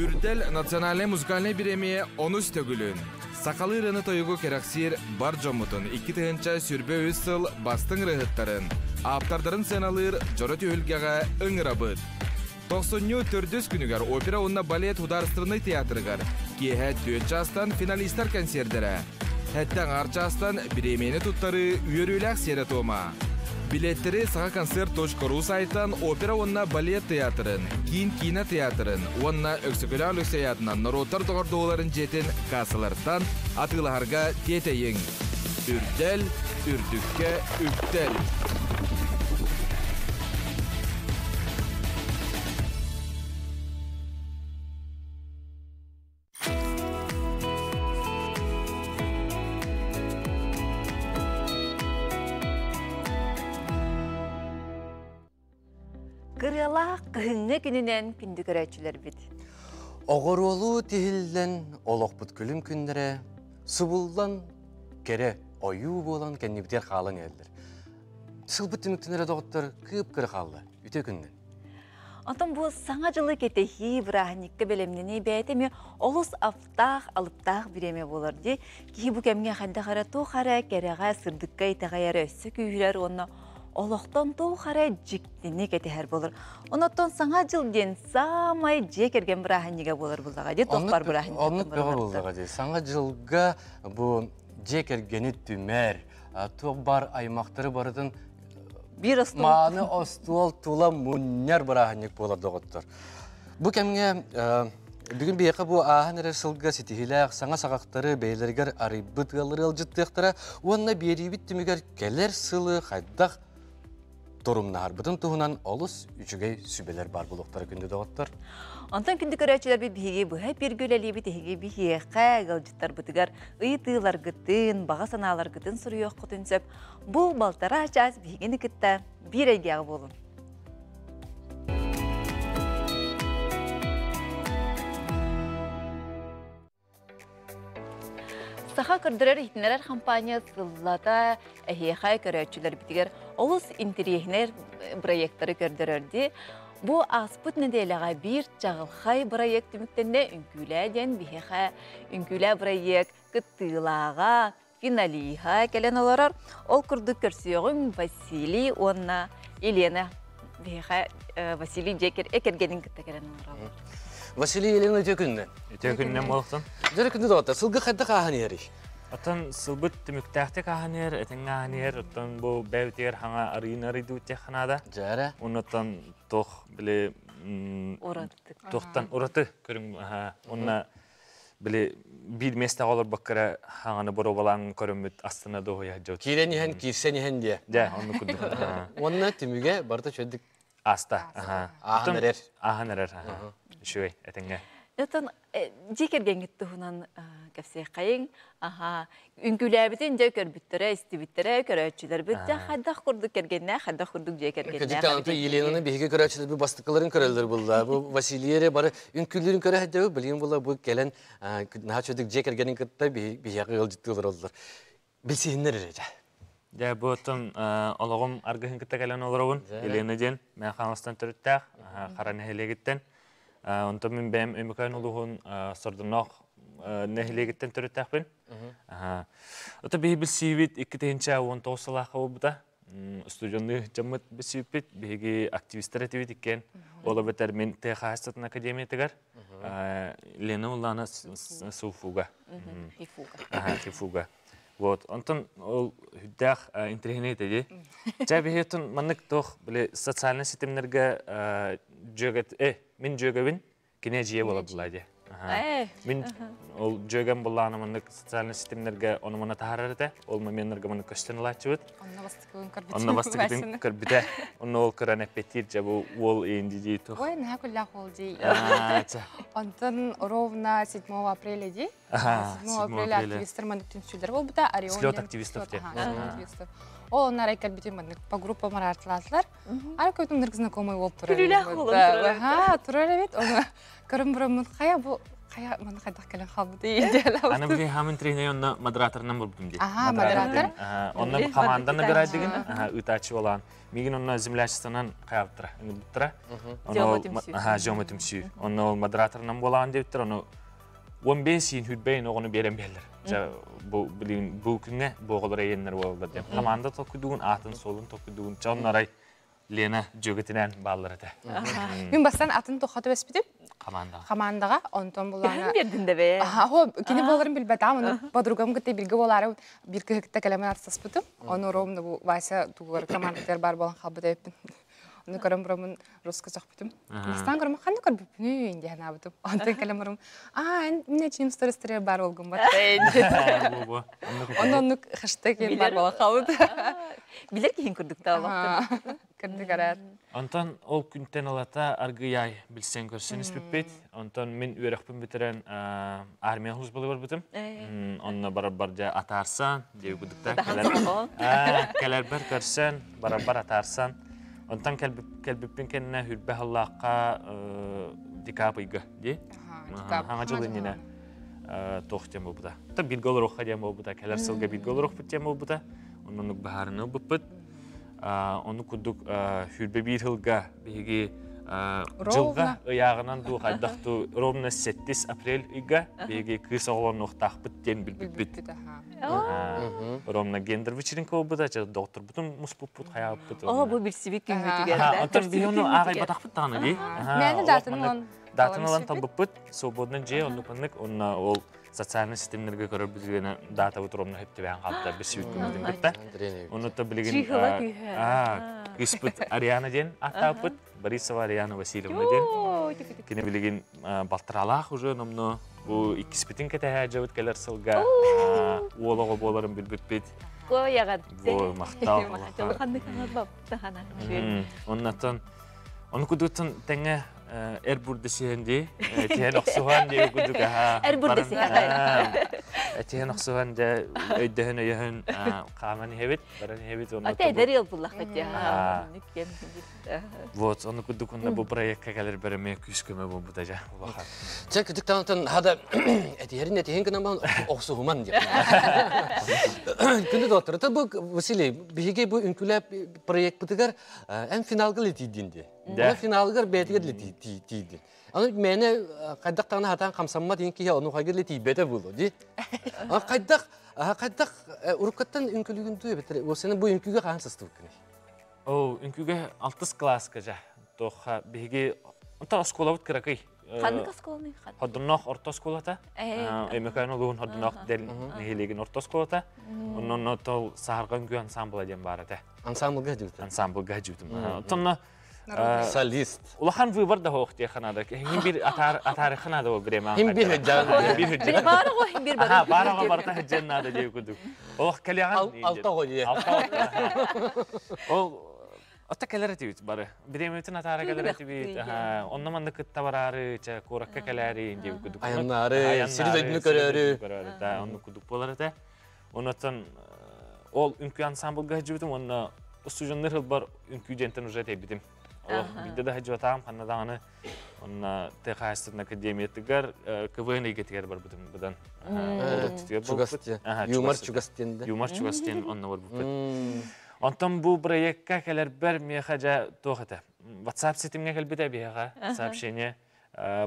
Үрдел национальный музыкальный премия онус төгүлүн. Сакалы рыны тойгу кераксир бар жомутун 2 тыгынча сүрбө үсыл бастың рыхыттарын. Аптардарын сеналыр жоры түйілгеға ыңырабыд. 94 күнігер опера онна балет хударыстырыны театрыгар. Кеһә 4 частан финалистар концердері. Хәттен арчастан премияны туттары үйөрүләк сере тома. Билеттері саға концерт.ру сайтан опера онна балет театрын, кино театрын, онна өксікілі алюсаятынан нұротар тоғырдуыларын жетін касылардан атыларға тетейін. Үрдел, үрдікке, үктел. Кырыла кыһыңы күнінен күнді көрәтшілер бит. Оғыролу тихілден олық күлім күндері, сұбылдан кере ойу болан кәннебітер қалан әлдір. Сылбыт түміктінері доғыттар кып-кыры қалды, үте күнден. Антон бұл саңа жылы кетехи бірахникті бәлемнені бәйтеме олыс аптақ, алыптақ біреме болар де, кейі бұл кәмге қанда қара тоқара кәреға сырдыққа итағайары өссі күйірер онына олықтан тоқара жіктені кетехер болар. Оныттан саңа жыл ден самай жекерген бірахниге болар бұлдаға де, тоқпар бірахниге. Онық бөғі бұлдаға де. Саңа жылға бұл жекергені түмер, тоқбар аймақтары барыдың маны остуал тула мұннер бірахник болар доғыттыр. Бұл кәмге бүгін бейқі бұл ағын әрі сылға сетихіләқ саңа сағақтары бейлергер арыбыт ғалыры алжыттықтыра, онына беребіт түмігер келер сылы қайдақ Torumnar bütün tuğunan olus üçüge sübeler bar bulukları günde doğuttur. Ondan kündü körәчеләр бит биһиге бу һәп биргөләли бит һиге биһиге галҗыттар битгәр ыйтылар гытын бага саналар гытын сурыйык кутынсып бу балтара час биһигене китте бирәгә булын. Саха кырдырар итнелер компаниясы сыллата әһиәхай көрәчеләр битгәр олус интерьернер проекттары көрдөрөрди. Бу аспыт неделяга бир чагылхай проект үмүктенде үңкүләден биһиха үңкүлә проект кыттылага финалиха келен оларар. Ол кырды көрсөгүн Василий онна Елена биһиха Василий Жекер экергенин кытта келен оларар. Василий Елена өтекүннен. Өтекүннен болықтын. Жәрекүнді доғытта, сылғы қайда қағын ері? Атын сылбыт түміктәқті қағын ер, әтін қағын ер, оттан бұл бәутер хаңа арыйын арыйды өтте қанада. Жәрі? Оныттан тоқ біле... Тоқтан ұраты көрің. Онына біле бір месті қалыр баққыра хаңаны бұру балаң көрімбіт астына доғыя жауд. Кейден ехен, кейсен ехен де? Де, оны күрді. Онына түміге барда чөддік? Аста. Ағын әрер? Ағын әрер. Шуай, әтінге. Ятан жекерген гитті хунан кәпсей қайын, үңкүләбітін жа көрбіттере, істебіттере, көрәтшілер біт, жа қаддақ құрдық кергенне, қаддақ құрдық жекергенне. Көдікті анты Еленаны бейге көрәтшілер бір бастықыларын көрелдер бұлда. Бұл Василиере бары үңкүлерін көрәтті білген бұлда бұл келен наға чөдік жекергенін күтті бейге ғылжыттығылар олдылар. Білсейінлер әрі? Жа бұтын олығым арғығын күтті кәлен олырауын, Елена ден, мен қаңыстан түріттәқ, қара нәхелегіттен. Онта мен бәм өмікайын олуғын сордынақ нәхелегіттен түріттәқпен. Ота бейі біз сейбет 2-тегінші 19 салаққа олбыда. Студионды жамыт біз сейбет, бейгі активистер әтебет еккен. Ола бәтер мен Техастатын академиятығар. Лена олана суфуга. Хифуга. Вот, онтон ол хүддәқ интернет еді. Жа бейетін маннық тоқ біле социальный сетемлерге мен жөгөбін кене жие болады. Мен ол жөгөн болланы маннық социальный сетемлерге оны мана тағарарды. Ол менлерге маннық көштен лачы бұд. Онна бастықын көрбіті. Онна ол көрән әппеттер жабы ол енді дей тоқ. Ой, нәе күлләқ ол дей. Онтон ровно 7 апреля дей. 7 апреля активистер маннық түнсүлдер бол бұта. Слет активистов де. Ол онар айкар бітен маннық по группам артылатылар. Ары көйтім нырғыз знакомый ол тұрар. Күліләқ болын тұрар. Тұрар әбет. Оны көрім бұрымын қая бұл Кая мана кайдак келен халбы дейди. Аны били хамын тренер онна модераторынан болдум ди. Модератор. Онна команданы бирай деген, ытачы болан. Мигин онна землячествонан каяптыра, буттыра. Жомотумсу. Онна ол модераторынан болан дептир, оны 15 ин хүтбейн огону берем белдер. Бу билин бу күнгө боголор эйеннер болду деп. Команда токудугун атын солун токудугун чоннарай Лена жөгөтүнөн баллары да. Мен бастан атын тохатып эспидим. Командаға онтон булана. Бердин да бе. Хо, кини боларын билбетам, аны подругам кете билге болары бир кыхта келемен артаспытым. Оны ромны бу Вася тугар командалар бар болан халбы деп. Оны көрөм бурамын русска жакпытым. Бастан көрөм кандай көрүп бүнү инде ханабытым. Онтон келемерим. Мен чим стористере бар болгон бар. Оны хэштег бар болан халбы. Билер кийин көрдүк та алып. Кырды карар. Онтон ол күнтен алата аргыяй билсен көрсен испеппет. Онтон мен үйрөкпүн битерен армия хулус болу барбытым. Онна барабар жа атарсан деп күдүктө. Келер бер көрсен барабар атарсан. Онтон келбиппин кенне хүрбе халлакка дикапыйга ди. Хаңа жылы нене тохтем болбуда. Та бир гол рохка дем болбуда. Келер сылга бир гол рох битем болбуда. Оннук бахарыны буппут. Onu kuduk hürbe bir hılga begi жылга аяғынан ду қайдақты ровно 7 апрель ига беги кыз оғлан оқтақ біттен білбіт. Ровно гендер вечеринка болбыда, доктор бұтын мұспұппұт қаяп бұт. Оға бұл бір себек күнгетігерді. Онтан бей оны ағай батақ бұттағаны дей. Мәні датын олан табып бұт, свободнан же, оны панық, ол социальный системлерге көріп бізгені дата ұтырымны хепті бән қалды бір себек күнгетін күтті. Оны та білеген күйіспіт Ариана ден атап бұт. Борисова Ариана Васильевна ден. Кені білеген балтыралақ уже номны бұл икіспетін кәтәйә жауыт кәлер сылға олығы боларын білбітпет. Қойағад. Бұл мақтал. Оны күдіктің тәңі әрбұрды сүйенде, тейін оқсуған де күдік. Әрбұрды сүйен. Тейін оқсуған де өйдіхін өйіхін қаманы хебет, бараны хебет. Отайдар ел бұлақ қатя. Вот, оны күдік онда бұл проектқа кәлер бәріме күскіме бұл бұда жа. Sen küçük tanıtın hada etiyerin etiyen kınama oksuğuman diye. Күнді доктор, bu Vasily, bihige bu ünküle proyekt bıtıgar en finalgı litidindi. Bu finalgı betigar litidindi. Onu mene kaydak tane hatan kamsamma deyin ki ya onu kaygar litibete bulu di. Kaydak urukattan ünkülüğün duyu betir. O senin bu ünküge kansızdı bukini. O ünküge 6 klas kaca. Toha bihige onta oskola bıt kırakay. Қанды қасқолыны? Hodunnoq orta skolata. Emekayın oluğun hodunnoq del nehilegin orta skolata. Onun tol sahargan güy ansambla den barata. Ansambl gajütün. Ansambl gajütün. Tonna solist. Ulahan vıvar da hoq diye xanada. Hem bir atarı xanada o birema. Hem bir hüccan. Bir hüccan. Bir barı o hem bir barı. Aha, barı barta hüccan nada diye kuduk. Oğ kaliyan. Alta goliye. Otta kelereti barı. Biremetin atara kelereti. Onna manda kıtta bararı, korakka keleri indi kuduk. Ayanları, siriz ödünü körüyorü. Onu kuduk boları da. Ondan ol ünkü ansambl gajütüm. Onna usucunlar hıl bar ünkü jenten ujet ebidim. Bilde de hacıvatam kanadağını. Onna TKS'ın akademiyetigar KVN'e getiger bar budım budan. Çugastien. Yumar çugastien. Yumar çugastien onna var bu. Ondan bu proyektka keler ber miyahaca toğata. WhatsApp sitemine kelbide biyaha сообщение.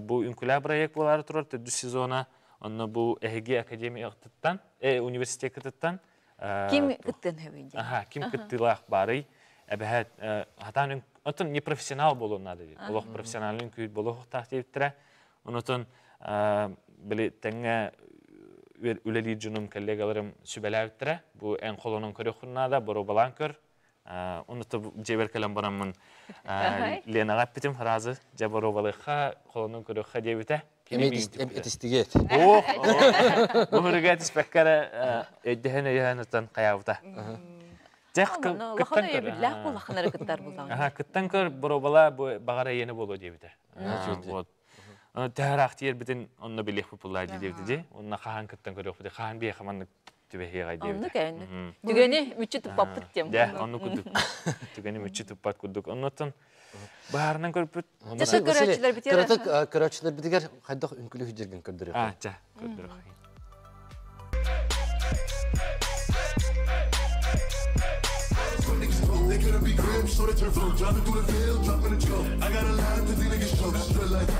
Bu ünküla proyekt boları turur tüdü sezona. Onna bu EHG akademiya ıqtıttan, üniversite ıqtıttan. Kim kıttın hövünce? Kim kıttılaq barı. Ebehet, hatan ondan neprofesyonal bolun adı. Oluq profesyonalın küyüt boluq tahtiyettirə. Ondan bili tenge üleli cunum kollegalarım sübelevtire. Bu en kolonun körüqünna da boru balan kör. Onu da ceber kalan baramın Lena Gappitim razı. Cebaru balıqa kolonun körüqqa debite. Etistiget. Bu hürget ispekkara öddehene yahanıtan qayavuta. Laqana yebillah bu laqanara kıttar buldan. Kıttan kör boru bala bağara yeni bolu debite. Tehrak diyer biten onunla bilek popüler dedi. Onunla kahan kıttan körüq bide. Kahan bir yamanlık tübehiye gay dedi. Onu köyünü. Tügeni müçü tıpapıt diyem. De, onu kuduk. Tügeni müçü tıpat kuduk. Ondan Баарынан көрпүт. Жата көрөчүлөр битер. Көрөчүлөр битер хайдах үнкүлү жүргөн көрдүрөк. Жа, көрдүрөк. They couldn't be crib, so they turn flow. Driving through the field, dropping the choke. I got a line to these niggas choke. Straight like,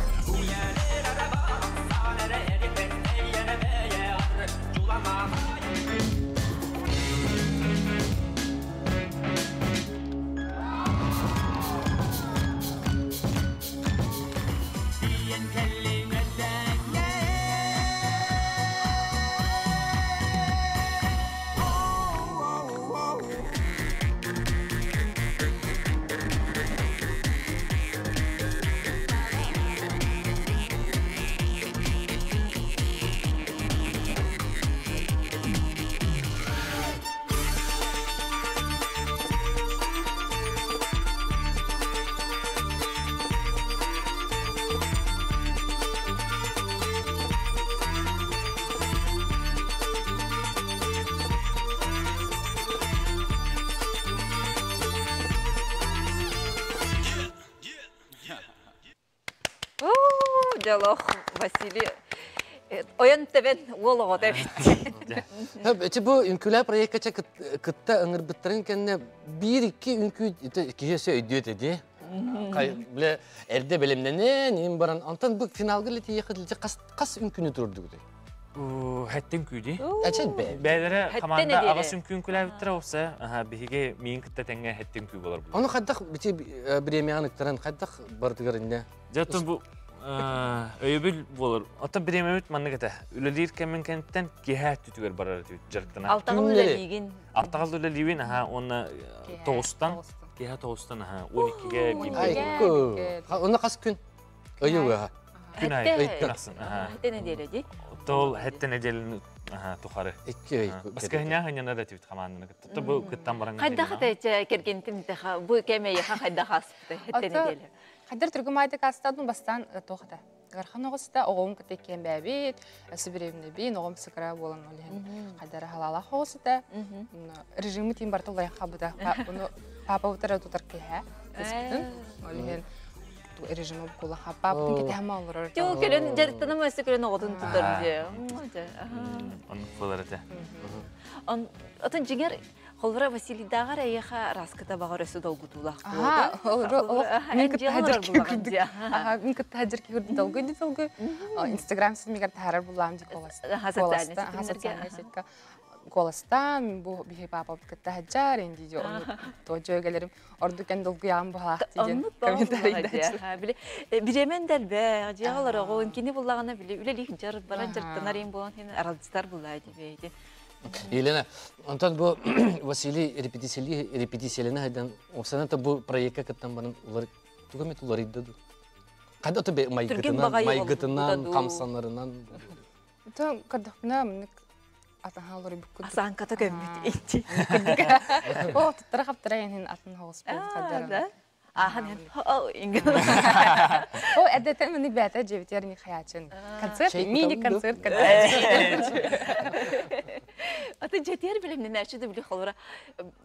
Жалох Василий. Оян тебен олого дебит. Эти бу үнкүлэ проектче кытта ыңырбыттарын кенне 1-2 үнкү киесе өйдөт эди. Кай биле эрде белемнене ним баран антан бу финалга лети ехидилже кас үнкүнү турдук ди. Хәттен күди. Ачет бе. Бәдәре команда агас үнкүн күләбиттер болса, биге мин кытта тәңгә хәттен кү булар бу. Аны хаддах бити премияныктаран хаддах бардыгарында. Жатын бу өйбүл болор. Ата премиямыт манны кете. Үлелир кемен кенттен кеһә түтүгөр барар түт жартына. Алтагыл легин. Алтагыл үлелибин оны 9тан кеһә 9тан 12ге Айку. Аны кас күн. Өйүгө. Күн ай күнасың. Хәттен эделеди. Тол хәттен эделин тухары. Икки. Баскаһня хәнәнә дә түт команданы кете. Тото бу кыттан барган. Кайда хәтә кергентин тәхә бу кеме яха кайда хаспты. Хәттен эделе. Хаддар түргім айты кастадың бастан тоқыда. Гархан оғыста оғым күтеккен бәбет, сөбіревіне бейін оғым сықыра болын олығын. Қаддары халала оғысыда. Режимі тейін барты олайын қабыда. Папа ұтара тұтар кеға. Олығын режимі бұқылы қап. Папын кете әмі олырыр. Теу көрін жарттанам өсі көрін оғытын тұтар де. Оны болар әті. Отын жеңер Холвара Василий дағар әйеға раскыта бағар өсі долгутулақ Мен күтті әдірке көрді долгу еді долгу. Инстаграм сілмегер тәрір бұлам деп Голастан, бұл бейі папа күтті әджар, енді де оны тоғжы өгелерім ордукен долгу яғын бұлақ деген комментарийді. Биремен дәлбә, жағалар оғын кені бұлағына біле, үлелік жар, баран жартанар ең болған, аралдыстар бұлайды бейді. Елена, онтан бу Василий репетициялена хайдан осаната бу проектка кыттан баран улар тугамет улар идду. Кайда то бе майгытынан, камсанларынан. То кадахна мен атахалар бу. Асан ката көммет итти. О, тара хаптара янин атын хавс бу кадара. Ахан ингл. О, әдәттә менә бәтә җевтерни хаячын. Концерт, мини концерт кадәр. Аты жетер билемне нәрче дә биле халыра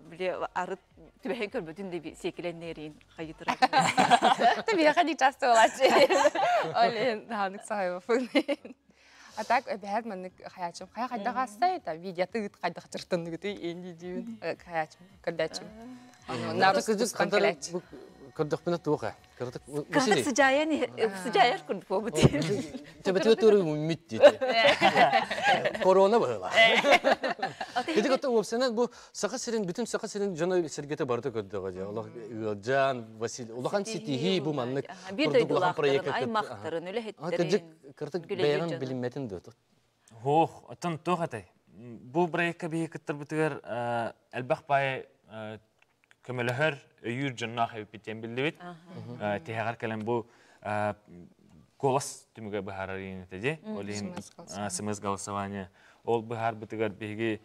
биле арыт түбәһен көрбөтүн дип секеленнерин кайытыр. Таби хadi часто олачы. Олен данык сахайбы фын. Атак бәһәт менә хаячым. Хая хадда гастай та видео тыт кайда чыртын гыты энди дибин хаячым кадачым. Аны нарыс конкрет. Кырдык менә туга. Кырдык Василий. Сыжаяр күрдүк бу бит. Тебе туру үмит ди. Корона бала. Биди ката опсенен бу сака сирин бүтүн сака сирин жана сергете барды көддөгө же. Аллах Жан Василий. Улахан ситихи бу маннык. Бир дойдулар аймактарын үле хеттерин. Кырдык бәян билинметин ди. Хох, атын тогатай. Бу проектка бии кыттыр бүтүгөр албак бай көмөлөһөр өйүр жонна хәп битен билдибит. Тегәр калам бу голос түмүгө бахарарын теди. Олин смс голосование. Ол бахар бүтүгөр биги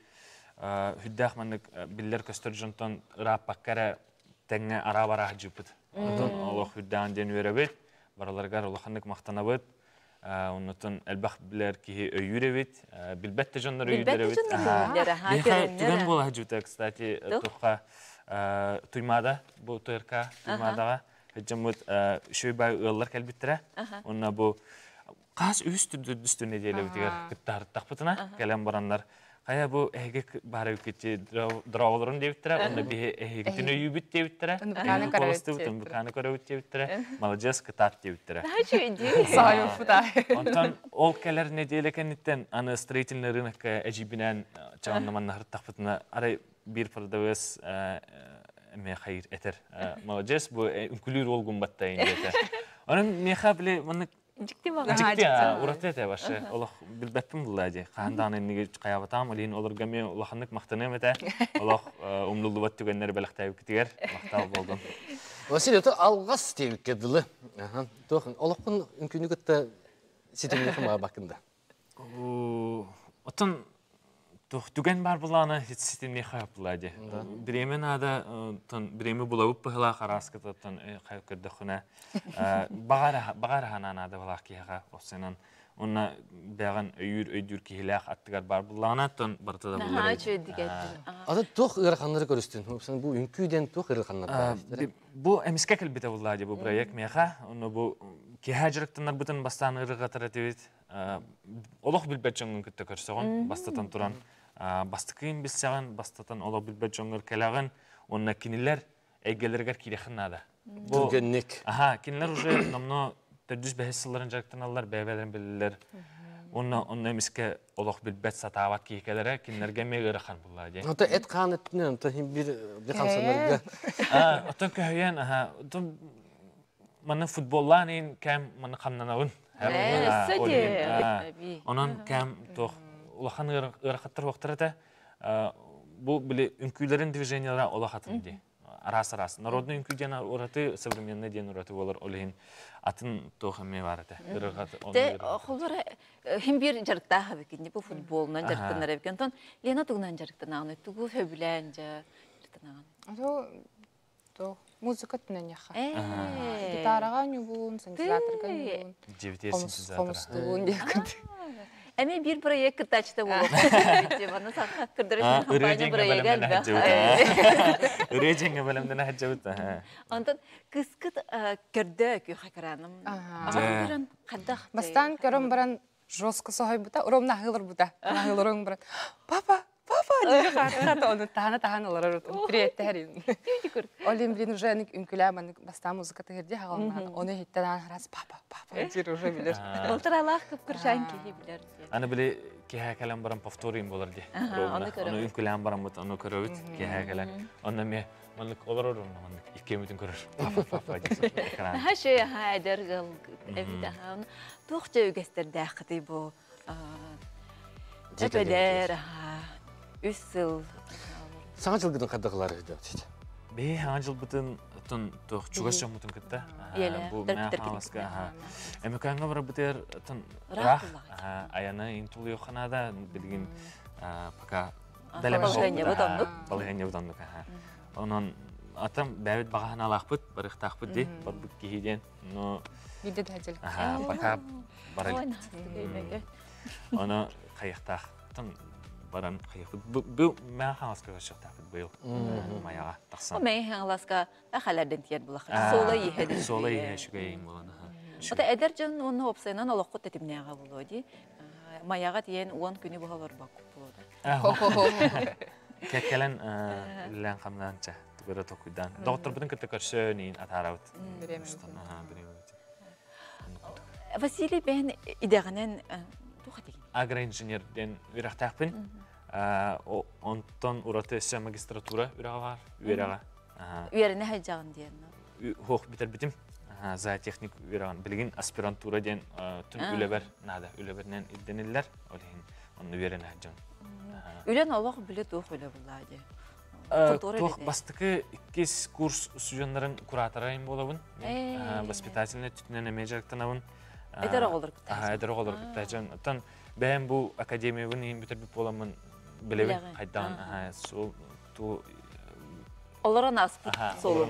хүддах маннык биллер көстөр жонтон рапаккара теңе арабара жупут. Онтон Аллах хүддан ден веребит. Бараларга Аллахнык мактанабыт. Онтон албах биллер ки өйүребит. Билбетте жоннор өйүребит. Түгөн бола жута, кстати, тухка Туймада, бұл ТРК Туймадаға Hıcamut şöyle bay ığıllar kelbittire. Onna bu qas üstüne diyelim diyor. Gittar takpıtına gelen baranlar. Kaya bu ehge bari ülkeci drawlarını devittire. Onna bir ehgetini yübüt devittire. Bukane karavut Bukane karavut devittire. Malacağız kıtat devittire. Daha şöyle. Sayın Fuday. Ondan ol keler ne diyelim nitten anı straightenlerin ecibinen çağınlaman nahır takpıtına aray bir pardavız me hayır eter. Malacağız bu ülkülür olgun battayın diye. Onun mekabli bana Ciddi bak. Ciddi ya, uğrattı ete başı. Allah bilbettim bulladı. Kahandan ennige kayabatam, olihin olur gami Allah'ınlık maqtanım ete. Allah umlulu bat tügenleri belaqtayıp kitiger, maqtav boldum. Vasiliy, to alğas tevik kedili. Toxun, Allah'ın ünkünü gıtta sitemini kımağa bakında. Otan tügen bar bulana hiç sistemini kayıp bulladı. Biremen ada, biremi bulavıp bıhla qaraskıta, kayıp kırdı xuna. Bağara hanan ada balaq kiyağa, o senan. Ona beğen öydür kihilaq attıgar bar bulana, barıta da bulları. Ha, şöyle dikettin. Ada tox ırxanları görüstün. Bu ünküden tox ırxanlar var. Bu emiske kelbite bulladı bu proyek meha. Onu bu kihacırıktanlar bütün bastan ırgatır etibit. Olaq bilbetçongın kütte körseğin, bastatan turan. Bastıkıyım bilseğin, bastatan olaq bilbetçongır kelağın. Ona kiniler egelerger kirexin nada. Türgenlik. Aha, kiniler ucu namno terdüz behesillerin jarıktan alırlar, beyvelerin bilirler. Onu emiske olaq bilbet satavat kihikelere kinlerge meğırıqan bulladı. Hatta et kan ettiğinden, hatta bir kamsanlarga. Otan köhyen, aha, mana futbollan kem mana qamnanawın. Onun kem toq ulaqan ıraqattır vaqtırata bu bile ünkülerin движениялары улaqatın di. Арас. Народный үnküден ураты современный ден ураты болар олин атын тоқыме барады. Те холбара hem bir jarıkta habekin bu futbolundan jarıktanlar habekin. Ton Lena tuğundan jarıktanağını tuğu föbülence jarıktanağını. То музыка тнен яха. Гитараға нюбун, синтезаторға нюбун. Ceviter sintetizatör. Komustуун декет. Эме bir proyekt kıtaçta болуп. Бана сакка кырдырышын компания проекти алба. Үрежеңе бөлөмдөн хажабыт. Онтон кыскыт көрдө күйхакараным. Ағырын қаддақ. Бастан көрім баран жостко сохой бута, уром нахылыр бута. Нахылырың баран. Папа, диye kartı onu tahana olarak priyetti her gün. Olim bilin уже ünkülemenik bastan muzika tehirdi hağalından. Onu hitten haras papa diye уже bilir. Oltaralar kıpkırşan ki bilir. Ana bile ki hakalan baran повторим болар ди. Onu ünkülen baran but onu köröbüt ki hakalan. Onda me manlık olur onu ikemütün körür. Papa diye. Her şey ha eder gal evde ha. Toqça ügester daqti bu. Tepeder ha. 3 yıl. Sana жылгыдын кадагылары деп. Be hanjıl bütün toq çugaşam bütün kitta. Bu mehaska. Emekanga bara biter tın rah. Ayana intulu yoxanada bilgin paka Balganya butandık. Onun atam bäbit bagahana alaqpıt, barıqtaqpıt di, barbuk kihiden. No Gide dəcəlik. Paka baralik. Onu qayıqtaq. Tın baran qayıqpıt. Bu mehaska qaşıqtaqpıt bu yıl. Mayağa taqsan. O mehaska axalardan tiyad bulaq. Sola yihedi. Sola yihe şügeyim bolana. Ota edercan onu opsaynan aloqqa tetimneaga bulodi. Mayağa tiyen 10 günü bu halar bak bulodi. Kekelen lan qamlancha. Tugara tokudan. Doktor bütün kitta körsönin atarawt. Vasili ben idağanen tuqatigin. Agroinženerden viraqtaqpin. Ondan uratı magistratura virağa var. Virağa. Uyarına hacağın diyen. Hoq biter bitim. Zootexnik virağın bilgin aspirantura den tün üleber nada ülebernen iddeniller. Olihin onu uyarına hacağın. Ülen Allah bile tuq öyle bulladı. Tuq bastıkı 2 kurs süjenlerin kuratorayım bolabın. Воспитательный tütünen emecektanabın. Ederaq olur kıta. Ederaq olur kıta. Tan ben bu akademiyavın hem bitirip bolamın bilevin qaydan. Olaran aspıt solum.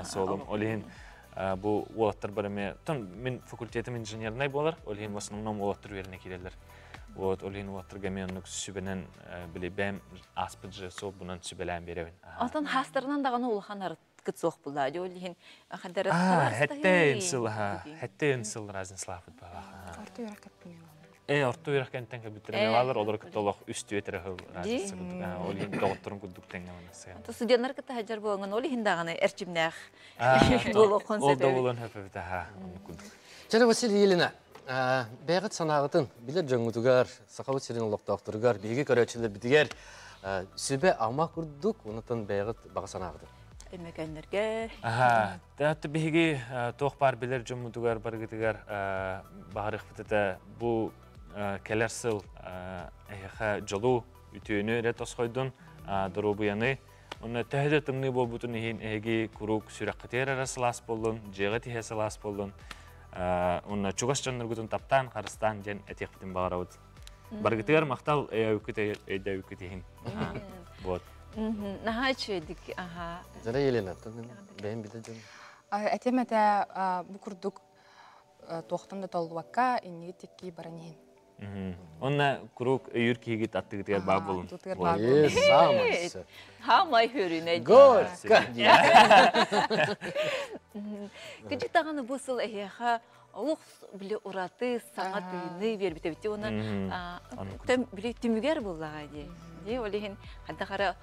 Solum. Olihin bu olatlar barame. Tan min fakultetim inženernay bolar. Olihin в основном olatlar verine kilerler. Olihin olatlar gamiyonluk sübenen bile ben aspıtcı sol bunun sübelen berevin. Atan hastarından dağını ulğan arıt кытсох булады олин хадара Хэттэн сыл разын слафыт бала. Орто ярак кеппине. Орто үйрәккәнтән кәбиттәрен алар олар көттөлөх үст өтәрә хыл разысы күдүк. Олин докторын күдүк тәңгә монасы. Студентлар кыта хаҗар булган олин даганы эрчимнәх. Ол да булан хәфәфтә ха. Жана Василий Елена, бәгыт санагытын билер жөңгүтүгөр, сакабыт сирин локтоктургар, биги көрөчүлөр битигер сүбе ама курдук, унутун бәгыт бага санагытын. Эмекәннәргә. Тәтті биги тоқ бар билер жөңгүтүгөр баргытыгар багырык битете бу келер сыл эха жолу үтүөнү рет осхойдун дуру буяны. Оны тәһдә тыңны болбутун һин эги курук сүрәккәтер арасылас болдун, жыгы тиһәсылас болдун. Оны чугас жонноргутун таптан, карыстан жен этек битин багарабыт. Баргытыгар мактал өйдә үкүтеген. Вот. Нахачыдык, аха. Жара Елена, бәйін биді жөн. Әтемәтә бу курдук тоқтанда толуакка иннеге текки баранин. Онна курук өйүр кийгит аттыгытыгар бар болун. Самасы. Хамай хөрүнә. Горка. Күчүк таганы бу сыл эха олук биле ураты саңа тыйны бербите бите оны тем биле түмүгер буллага ди олин хадда кара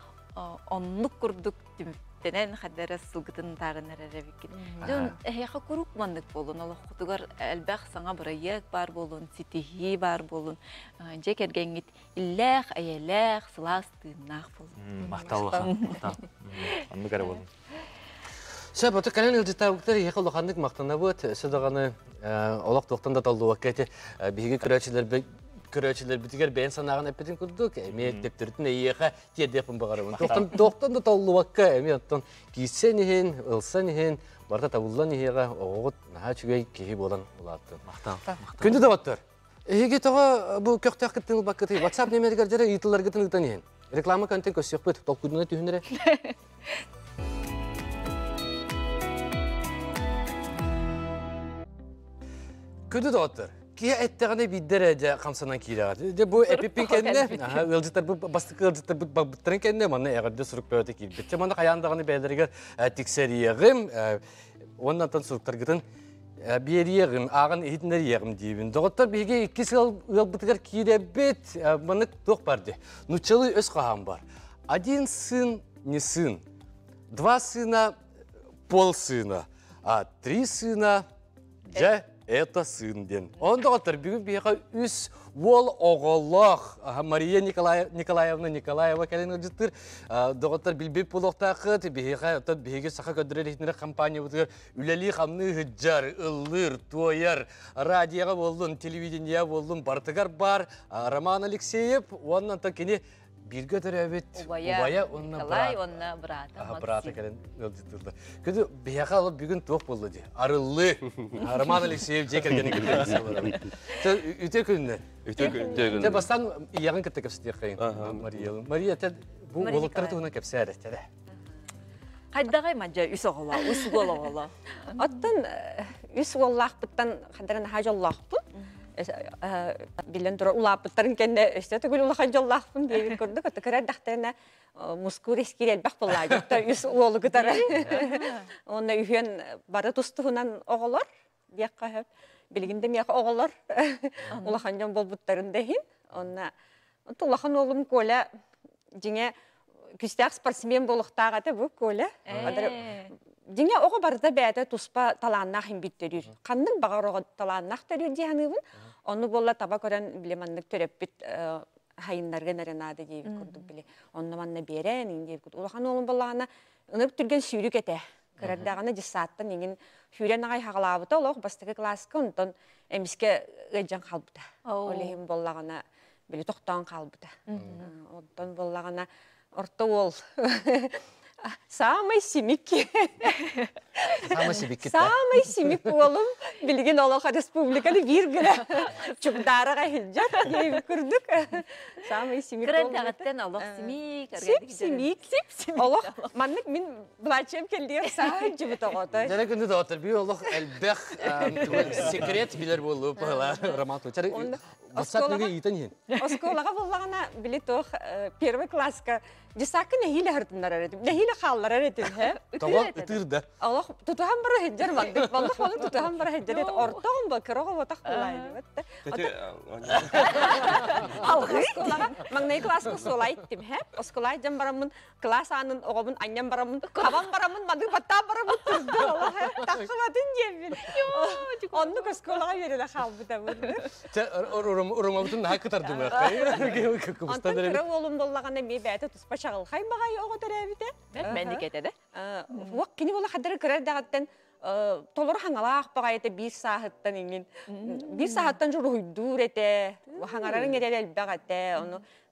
оннук курдук түмүттенен хаддара сылгытын тагынар эребикин жон эха курук мандык болун олук кутугар элбах саңа бураяк бар болун ситихи бар болун же кергенгит иллах аялах сылас тыйнак болун макталга анды кара болун. Сөп, оты кәлен үлдетауықтар еқі лұқандық мақтана бұд, сөдіғаны олақ тоқтанда талды уаққеті бігі көрәчілер бітігер бәйін санағын әппетін күрдік, әме тептірдің еқі тедепін бағарымын. Тоқтанда талды уаққа, әме оттан кейсен ехен, ылсан ехен, барда табылдан еға оғыт наға чүгей кейі болан ұлаттын. Күнді да баттыр. Еге тоға бұл көқтәқ кіттің ұлбаққыты, WhatsApp немерігер жәрі ұйтылар кіттің ұлтан ехен. Реклама контент көсіқ бұд, толқудына түйінірі. Күді доғыттыр. Кия әттіғаны биддер әді қамсанан кейлеғады. Бұл әпеппен кәніне, бастықы ылжыттар бұттарын кәніне, маңна әғарды сұрық бәуді кейл. Бітті маңна қаяндағаны бәлдерігер тексеріеғім, оннан сұрықтар күтін беріеғім, ағын ехетіндер еғім дейбін. Доғыттар бейге 2 сыл ұлбытығар кейле бет, маңна тоқ барды. Нұчылы өз қағам бар. 1 сын, не сын. 2 сына, пол сына. 3 сына, жа это сын ден. Онда отыр бүгін бейға үс ол оғылық Мария Николаевна Николаева кәлін өджіттір. Доғыттар білбеп болуқтақыт, бейге сақа көдірер етінері компания бұтығыр үләлі қамны ғыджар, ұллыр, тойар, радияға болдың, телевидения болдың, бартығар бар. Роман Алексеев, оннан та кені Билге дөрәбет, убая онна Николай, онна брата, брата кәлен өлдетілді. Көді бияға алып бүгін тоқ болды де. Арылы, Роман Алексеев жекергені кілді. Үте күніне? Үте күніне. Те бастанияғын кітті көпсетер қайын, Мария. Мария, бұл олықтары тұғына көпсе әрі. Қайдағай мәджа үс оғыла, үс оғыла. Оттан үс оғылақ бұттан қадырын хажы олақпын. Билен тура улапыттарын кенде өсте түгіл улахан жоллақпын дейбін көрдік. Өті көрер дақтарына мұскур ескерел бақ боллайды. Үс олы күтары. Онна үйен бары тұстығынан оғылар. Бияққа хөп. Білгінде мияққа оғылар. Улахан жон болбуттарын дейін. Онна улахан олым көйлі жеңе күстәк спортсмен болуқтағаты бұл көйлі. Деңе оғы барда бәді тұспа таланнақ ембеттерір. Қандың бағар оғы таланнақ төрір дейінігін, оны болла таба көрін білеманлық төреп біт хайынларға нәренады дейіп көрдік біле. Оны манна берен, дейіп көрдік. Олақан олың болағына ұнып түрген сүйрік әті. Көрердағына жесаттан еңін сүйрен ағай хағалабыта, олық бастығы классқа ұнтан әміске ғаджан қалбыта. Олығын болағына біле тоқтан қалбыта. Оттан болағына орта ол. Самый симик. Самый симик олым. Билген Олаха Республиканы биргілі. Чугдараға хилжат дейіп күрдік. Самый симик олым. Күрәндағыттен Олақ симик. Симик. Олақ, маннық мен бұлачем келдер сағын жібіт оғыты. Жәрі күнді да отыр. Бүй Олақ әлбәқ секрет білер болу. Роман Тучар. Бассатныгы итен ен. Осколага боллагана билетох первый класска десакы нехиле хартындар эретим. Нехиле халлар эретим, хэ? Тоға ытырда. Аллах тутухан бара хеджер мандык. Баллах балын тутухан бара хеджер эт. Ортоғын ба кырога ботақ болайды. Осколага маңнай класска солай иттим, хэ? Осколай жан барамын, класс анын оғабын аням барамын, кабан барамын, мандык баттаа барамын тұрды. Аллах, хэ? Таққыматын жемін. Онны осколага берелі қалбыда болды. Урумабытын наға кытардым. Антон кыры олым боллағанда ме бәті тұспа шағылғай бағай оғы төрәбіде. Мәнді кетеді? Уақ кені бола қадыры кырар дағаттан толыр хаңалақ бағай еті бір сағыттан еңін. Бір сағыттан жүрі хүйдур еті, хаңарарын ерел әлбәқ еті.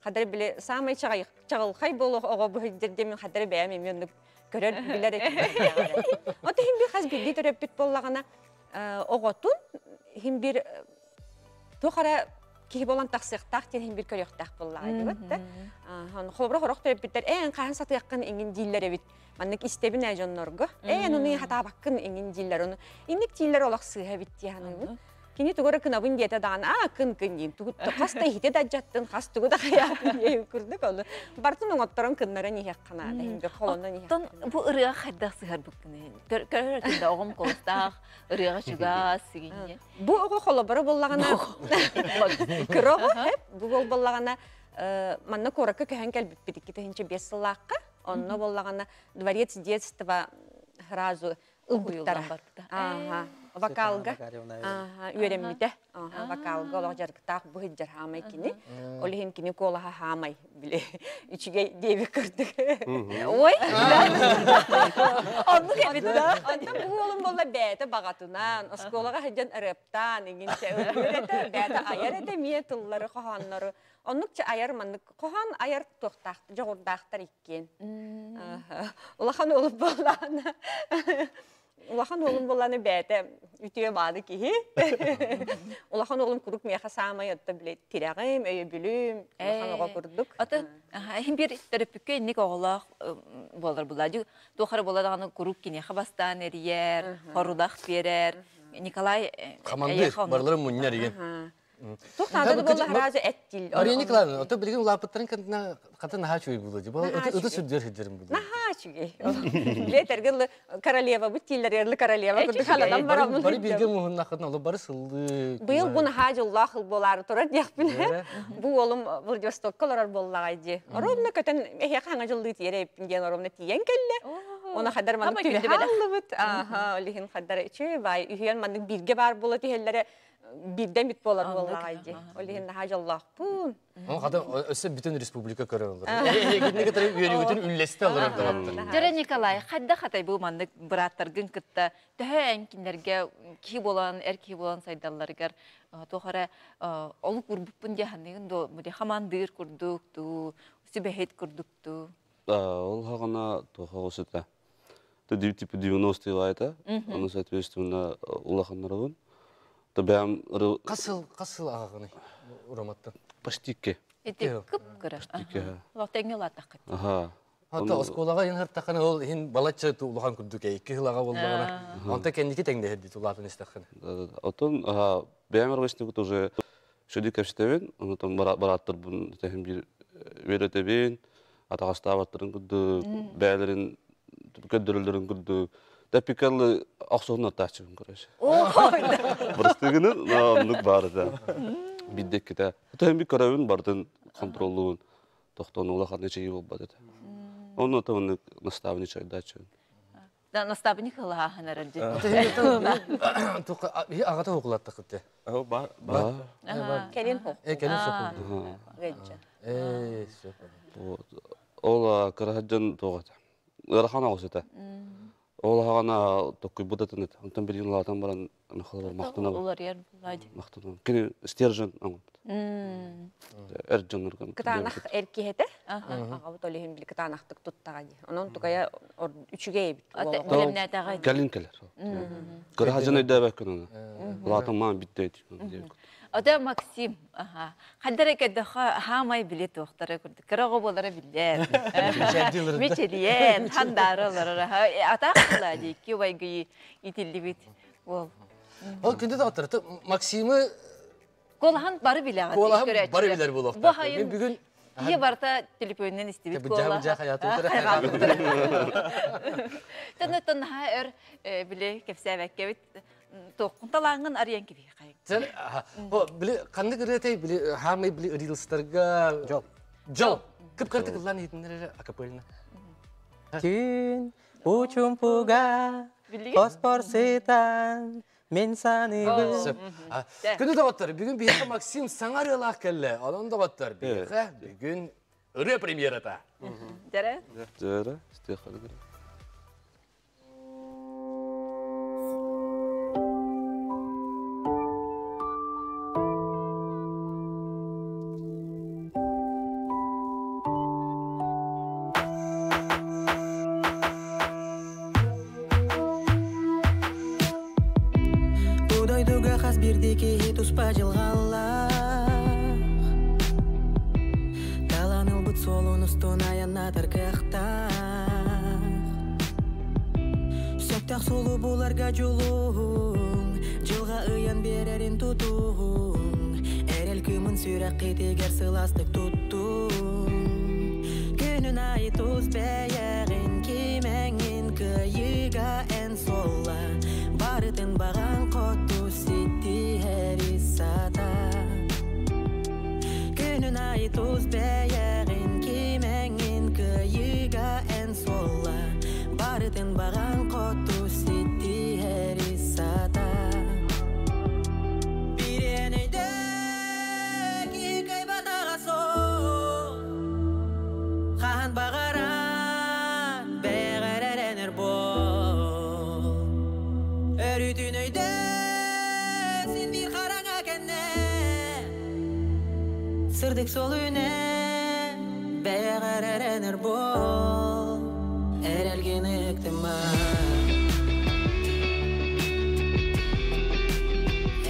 Қадыры біле самай шағылғай болу оғы бұхыдерде мен қадыры бәйім емен көрер білер еті. Оты хем бір қаз білді төрәп біт боллағына оғытын, хем бір тоқара кихи болан тақсықтақ тен хем бір көріқтақ боллағы деп өтті. Қолбыра қорық төрәп біттер, ән қаған саты яққан еңін дейлер әбіт. Маннык истебин әжоннорғы. Ән оны хата баққын еңін дейлер оны. Инік дейлер олақ сыға бітті яны. Кені тұғыры күнабын деді даған, күн дейм. Қаста хите да жаттын, қас тұғы да қаятын ей күрдік олы. Бартын оңаттырын күнлері нехек қанады, хембе қолында нехек. Оттан бұл ұрыға қайдақ сығар бүккіне. Көріртінде оғым қолыстақ, ұрыға жүға сығынне. Бұл оғы қолы бұры болағана, күр оғы, бұл болағана, манна көрікі көхен кәлбіп бедікке төхінші 5 сылаққа, онны болағана дворец детства сразу ұлбыттара. Вокалга, үйреммите, вокалга олақ жарғытақ бұғыд жар хамай кені. Олы хем кені қолаға хамай біле. Үчіге дейбі күрдік. Ой! Онны кәбетті. Онда бұл олым болла бәті бағатынан, осколаға хәджан ұрыптан, егінше өйреті бәті аяр әді мие тұллары қоғанлары. Оннықча аяр мандық, қоған аяр тоқтақты, жоғырдақтар еккен. Олақан олып боллағына. Улахан олым боланы бәті үтіе бады кейі. Улахан олым күрік меха самай өтті біле тирағым, өйі білім, улахан оға күрдік. Аты, хем бір төріпікке енек оғылақ болар бұлады. Тоқары боладағаны күрік кенеха бастан әрiyер, хорудақ берер. Николай... Қаманды, барлары мұннер еген. Тоқтанды болы харазы әттіл. Мария Николаевна, оты білген ұлапыттарын қатын наға чөй болады. Үді сүрдер хеджерім болады. Наға чөй. Білетергілі королева, бүттейлер ерлі королева. Күрді қаладан барамын. Бары білген мұғын нақытын олы бары сылды. Бұл бұны хажы ұллақыл болары тұрар дейік біле. Бұл олым Владивостокқа олар болағайды. Оромна көтін әйек хаңа жылды тиері еппінден оромна тиен кәлі. Оны қадар маңын түлі халлы бұд. Олығын қадар үші бай. Үйен маңын бірге бар болады еллері. Birden bit bolar vallahi. Olihin hajallah pun. Ama kadın öse bütün respublika körü olur. Gitne kadar yönügütün üllesti alır orada. Jara Nikolay, hadda hatay bu mandık bırattargın kıtta. Töhen kimlerge ki bolan, erki bolan saydallargar. Tohara oluk urbupun jahannegin do mudi hamandır kurduk tu, sibehet kurduk tu. Ол хагана тохогосута. То типа 90-е лайта, оно соответственно улаханарагын. То бям Касыл ағағыны ұраматтан? Паштикке. Эти күп көрі. Лақтаңы латақ. Аха. Ата осколаға ең хырттақаны ол ең балатчы улахан күрдік әйкі хылаға болдағына. Онта кәндекі тәңдегі тұлатын істақыны. Отон бям арғышны күт уже шөдік әпштевен, оны там бараттыр бұн тәхін бір веретебен, атағастабаттырын күрдік, бәлерін көддірілдерін күрдік. Тәпикәлі ақсоғын аттақчығын көрәші. Бірістігіні нүк бары да. Биддек кеті. Тәхін бір көрәуін бардың контролуын. Тоқтауын олақар нече ей болбады. Оны отауын наставыны чайдачығын. Наставыны қылға ханарар жет. Ағата оқылаттық күтті? Ба. Кәлін хоқ. Кәлін соқылды. Ғеджі. Ол қарахаджан тоғады. Ғарахана ғосыта. Ол хагана токуй будатынет. Онтан бир юнлатан баран нахалар мактана. Олар яр булади. Мактана. Кени стержен аңып. Эрджен нурган. Кытанах эркехете. Ага толихин бил кытанахтык туттагы. Онон тугая үчүгей бит. Билемне тагы. Галин келер. Кырахажын өйдөбөк күнү. Латан ман биттейт. Ода Максим, хаддара кэддоха хамай билет тоқтары көрді. Кырағы болары билер. Мечелиен, хандары олары. Атақ қылады, ке байгы итілді бет. Ол күнді да отырды. Максимы Kolahan barı bile ağır. Kolahan barı biler bu lafta. Bu hayın Bugün iyi barta telefonundan isteyip kola. Bıcak hayatı otur. Tanıtın ha bile kefsevek gibi toqun talangın arayan gibi kayın. Sen bile kandı kırıtay bile hamay bile reelstarga Jol. Kıp kartı kılan yetinlere akapelina. Gün uçumpuga fosfor setan men sani Günü de batır. Bugün bir yere Maksim Sanaryalah kelle. Onun da batır. Bugün ırı premierata. Dere? Dere, istiyakalı. Birdeki tuspа жылғалақ Таланыл бұт солын ұстын аяна тарқақтақ Сөктақ солы боларға жолың Жылға ұян берерін тұтуң Әрел күмін сүйрақ кетегер сыластық тұттың Күнін айы тұз бәяғын кемәңін күйіға ән солла Барытын баған қотту Günün ayı tuz bəyəğin Kiməngin köyüga ən solla Barıdın bağan qotu sitti həri sata Bir enəydək İqay batağa sol Xan bağaran Bəğərərənir bol Örüdün öydək Sırdık sol üne Bəğərərənir bol Ərəlgin ıqtıma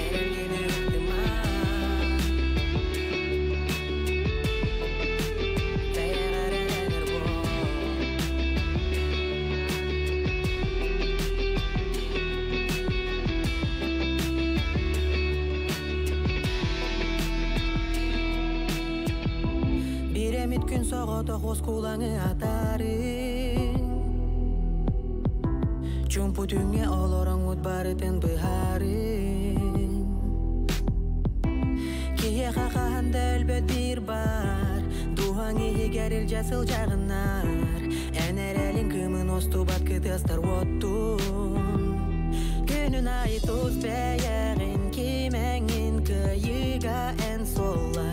Ərəlgin ıqtıma Bəğərərənir bol Biремит күн соғыты қос кулаңы атарын Чумпу түңе олорың ұт барытын бұхарын Кие қақағанда әлбөт бір бар Тухаңы егеріл жасыл жағынар Әнер әлін күмін осту бат кытыстар оттун Күнін айы тұз бәяғын Кемәңін күйіға ән солла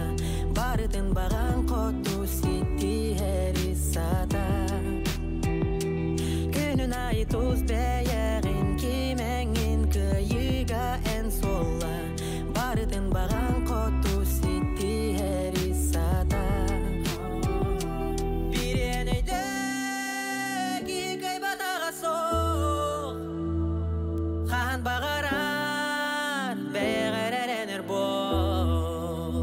Barıdın bağan qotu sitti həri sata Günün ayı tuz bəyəğin Kiməngin köyüga ən solla Barıdın bağan qotu sitti həri sata Bir enəydək İqay batağa sol Xan bağarar Bəğərərənir bol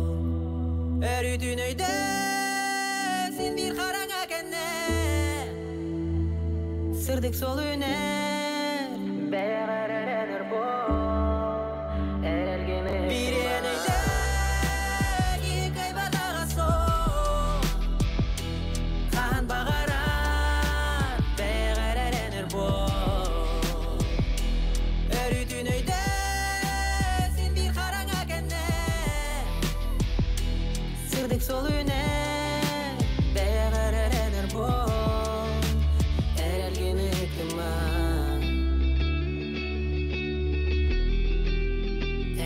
Örüdün öydesin bir qaranga kenne Sırdık sol üner Bəğərərənir bol Ərəlgini Bir eneydək İqay batağa sol Xan bağarar Bəğərərənir bol Örüdün öydesin bir qaranga kenne Sırdık sol üne Bəğərərənir bol Ərəlgini ıqtıma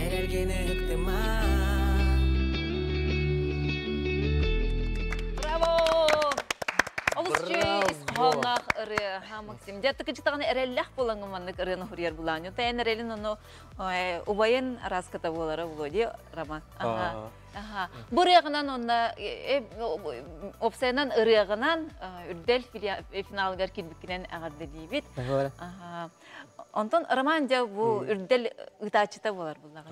Ərəlgini ıqtıma Bravo! Oluşçu isqalnaq ırı ha Maksim. Jatı kıcıtağını erellək bolangımanlık ırını huriyar bulanyo. Tayan erelin onu ubayın araskata bolara bulodi Raman. Aha. Bu reyğinan onda opsayanan ırığınan ürdel finalgar kilbikinen ağırda deyibit. Aha. Ondan Ramanca bu ürdel ıtaçıta bolar bulanı.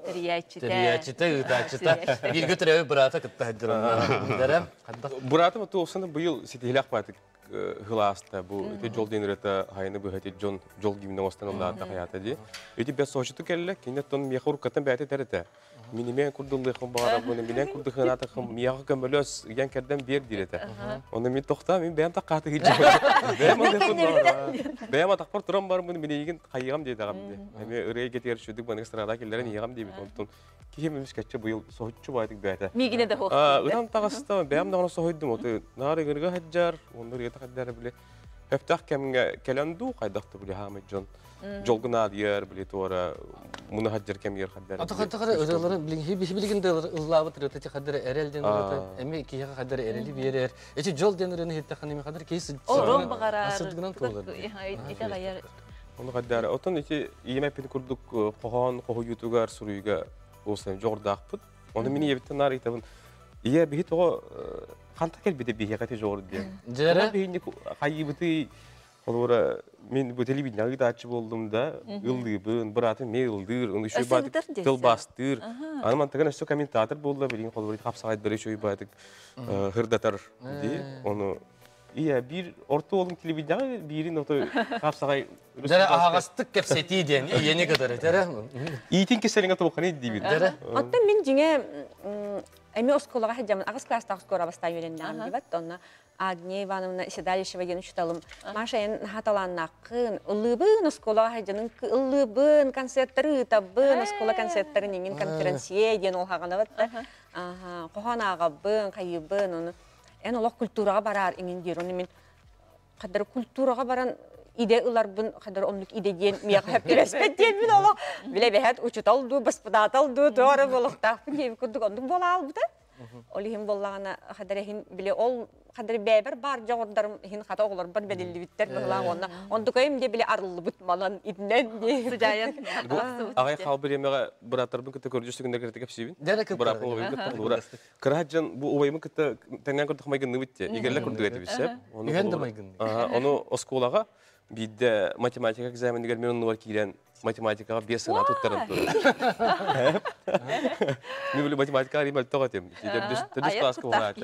Teriyachita, ıtaçita. Bir götürevi bırata kıtta hadirin. Buratım atı olsana bu yıl sitihilak batık hılasta bu öte jol denirete hayını bu hete jol gibine ostan olda hayata di. Öte bes soğuştu kelle kinde ton miya kurkatan bete terete. Minimen kurdullu khum bara bunu minen kurdu khanata khum miya kamelos yan kerden bir direte. Onu min toxta min ben taqatı hiç. Ben ma taqpar turam bar bunu minigin qayyam dedi gamdi. Hem öreye getir şudik bana sırada kellerin yigam deyip ondan kimimiz kaçça bu yıl soğutçu baydık bete. Migine de hoş. Ulan taqasta ben de ona soğuydum otu. Nari gırgı haccar onları yataqadar bile. Heftah kelandu qaydaktı bile Hamidjon. Jolguna diyer bile tora bunu haccar kem yer haddar. Ata özellerin bilgin de ıllabı tırtı kadar erelden orada emi ki kadar ereli bir yer. Eti jol denirini hitte hanım kadar kesi. Oron bagarar. Asırdıgından tolar. İte gayar. Onu kadar oton iti yemepen kurduk qohon qohu yutugar suruyga olsan jordaqpıt. Onu mini yebitten nar itabın. İye bihit o qanta kelbide bihe qati jor diye. Jere bihini qayyibiti Olara men bu televizyonda açıp olduğumda ıldıbın, bıratın maildir, onu şu batık tel bastır. Anam antagana şu kommentator bolda bilin qolbari hapsayt bere şu batık hırdatar diye onu iya bir orta olum televizyonda birin oto hapsay. Jere ağastık kepseti diyen yeni kadar jere. İtin keselinge toqani dibi. Jere. Hatta men jinge эми осколага хажамын агыс класста скоро бастан үйреннәм дибат. Онна Агния Ивановна Седалишева ген үчталым. Машаен хаталаннакын ылыбын осколага хажанын ылыбын концерттери табын оскола концерттери нинген конференция ден ол хагана бат. Аха, коханага бын, кайыбын, оны эн олак культурага барар иңин дир. Оны мен кадыр культурага баран иде ыларбын кадыр онлук иде ден мия хап береспет ден мен ола. Биле бехат учуталду, баспадаталду, тора болуктак ден курдук ондук бола албыта. Олихим боллагана кадыр хин биле ол кадыр бебер бар жогордарым хин хата оглар бар белилли биттер булган онна. Ондук эм де биле арылы бут малан иднен де. Сужаян. Агай халбыр эмеге братарбын кете көрүшүгүндө керте кепсибин. Бирак ол кете. Кыраджан бу обаймы кете теңген көрдүк майгын битте. Игерле көрдүк этип бисеп. Ону осколага бидде математика экзамендер мен онун бар кирен математикага 5 сына туттарып турду. Мен биле математикага римал тоготем. Дедес класска барат.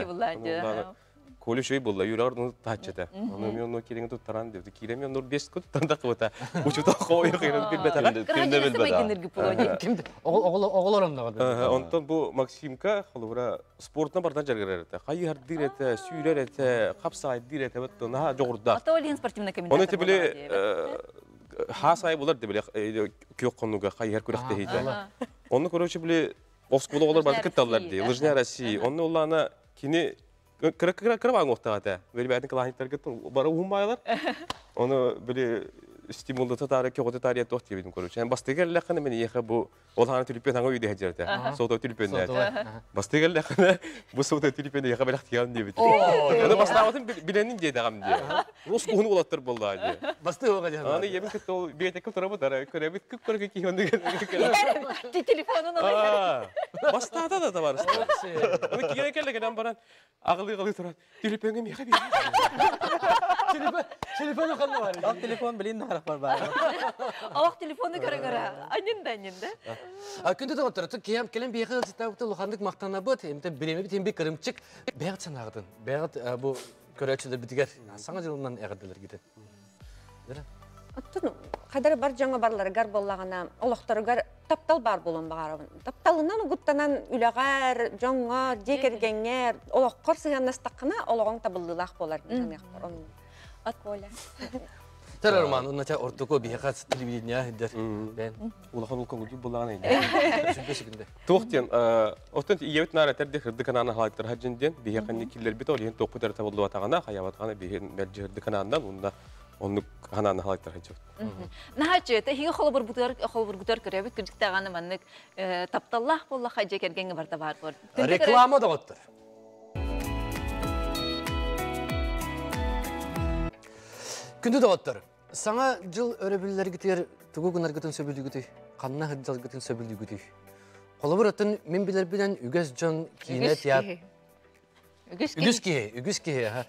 Коле şey buldu, yürüyordu taççete. Onu men onu kirenge tuttaran dedi. Kireme onu 5 kut tanda kota. Uçuta koyuyor kıyırın bir betara. Kimde bilbeda? Kimde? Oğullarım da var. Ondan bu Maksimka xolura sportuna bardan jargarete. Qayır direte, süyrerete, kapsay direte betton ha jogurda. Ata olin sportivna komentator. Onu tebile ha say bular debile kök konuga qayır kurakte heydi. Onu korоче bile oskula olar barda kıttallar diye. Lыжня России. Onu olana kini Kırıvan oktağıda. Böyle bir adın kılahitler gittim. Bara uğumbaylar. Onu böyle stimulda tatarı ki oda tarihiyat oht gibi koruç. Yani bastığı lakını beni yaka bu olağanı tülüpen hangi uydu hecerde. Soğuta tülüpen de. Bastığı lakını bu soğuta tülüpen de yaka belak tiyalım diye bitti. Yani bastığı bilenin diye devam diye. Rus kuhunu olattır buldu diye. Bastığı o kadar. Anı yemin kıttı ol bir etek tarafı da körebi kıp kırık ki onu Telefonun oluyor. Bastığı da var. Onu kire gelen bana ağlı turan. Tülüpenim yaka bir. Telefonu kanlı var. Al telefon bilin harap var bari. Alak telefonu göre. Anında. Күнде de oturdu. Kelem bir yakın çıtavukta luhandık maktana bıt. Hem de birimi bir kırımçık. Beğat sanardın. Beğat bu körüçüde bitiger. Sana yılından eğerdiler gidin. Attın kadar bar janga barlar gar bollagana olaqtar gar taptal bar bolon bagarabın. Taptalından uguttanan ülegar, jonga, jekergenger, olaqar siganastaqına olağın tabıllılaq bolar. At bola. Terörman onunca ortoko bir yakat televizyonya der. Ben ulaqan ulqan bulağına indi. Şüphesi günde. Toqtiyan otan iyet nara terdi xirdi kanana halatlar hajindian bir yaqan killer bit oliyen toqu tar tabollu atagana hayawatgana bir merjirdi kanandan onda onu kanana halatlar hajib. Nahacete higa xolbur gutar körebe kirdiktagаны mannik taptallah bolla haja kergenge barda bar bor. Reklama da ottur. Күнде de ottur. Sana jıl örebilirler gitir, tugu günar gıtın söbüldü gütü, kanına hıccal gıtın söbüldü gütü. Kolabur atın min bilir bilen ügüz can kine tiyat. Ügüz kihe.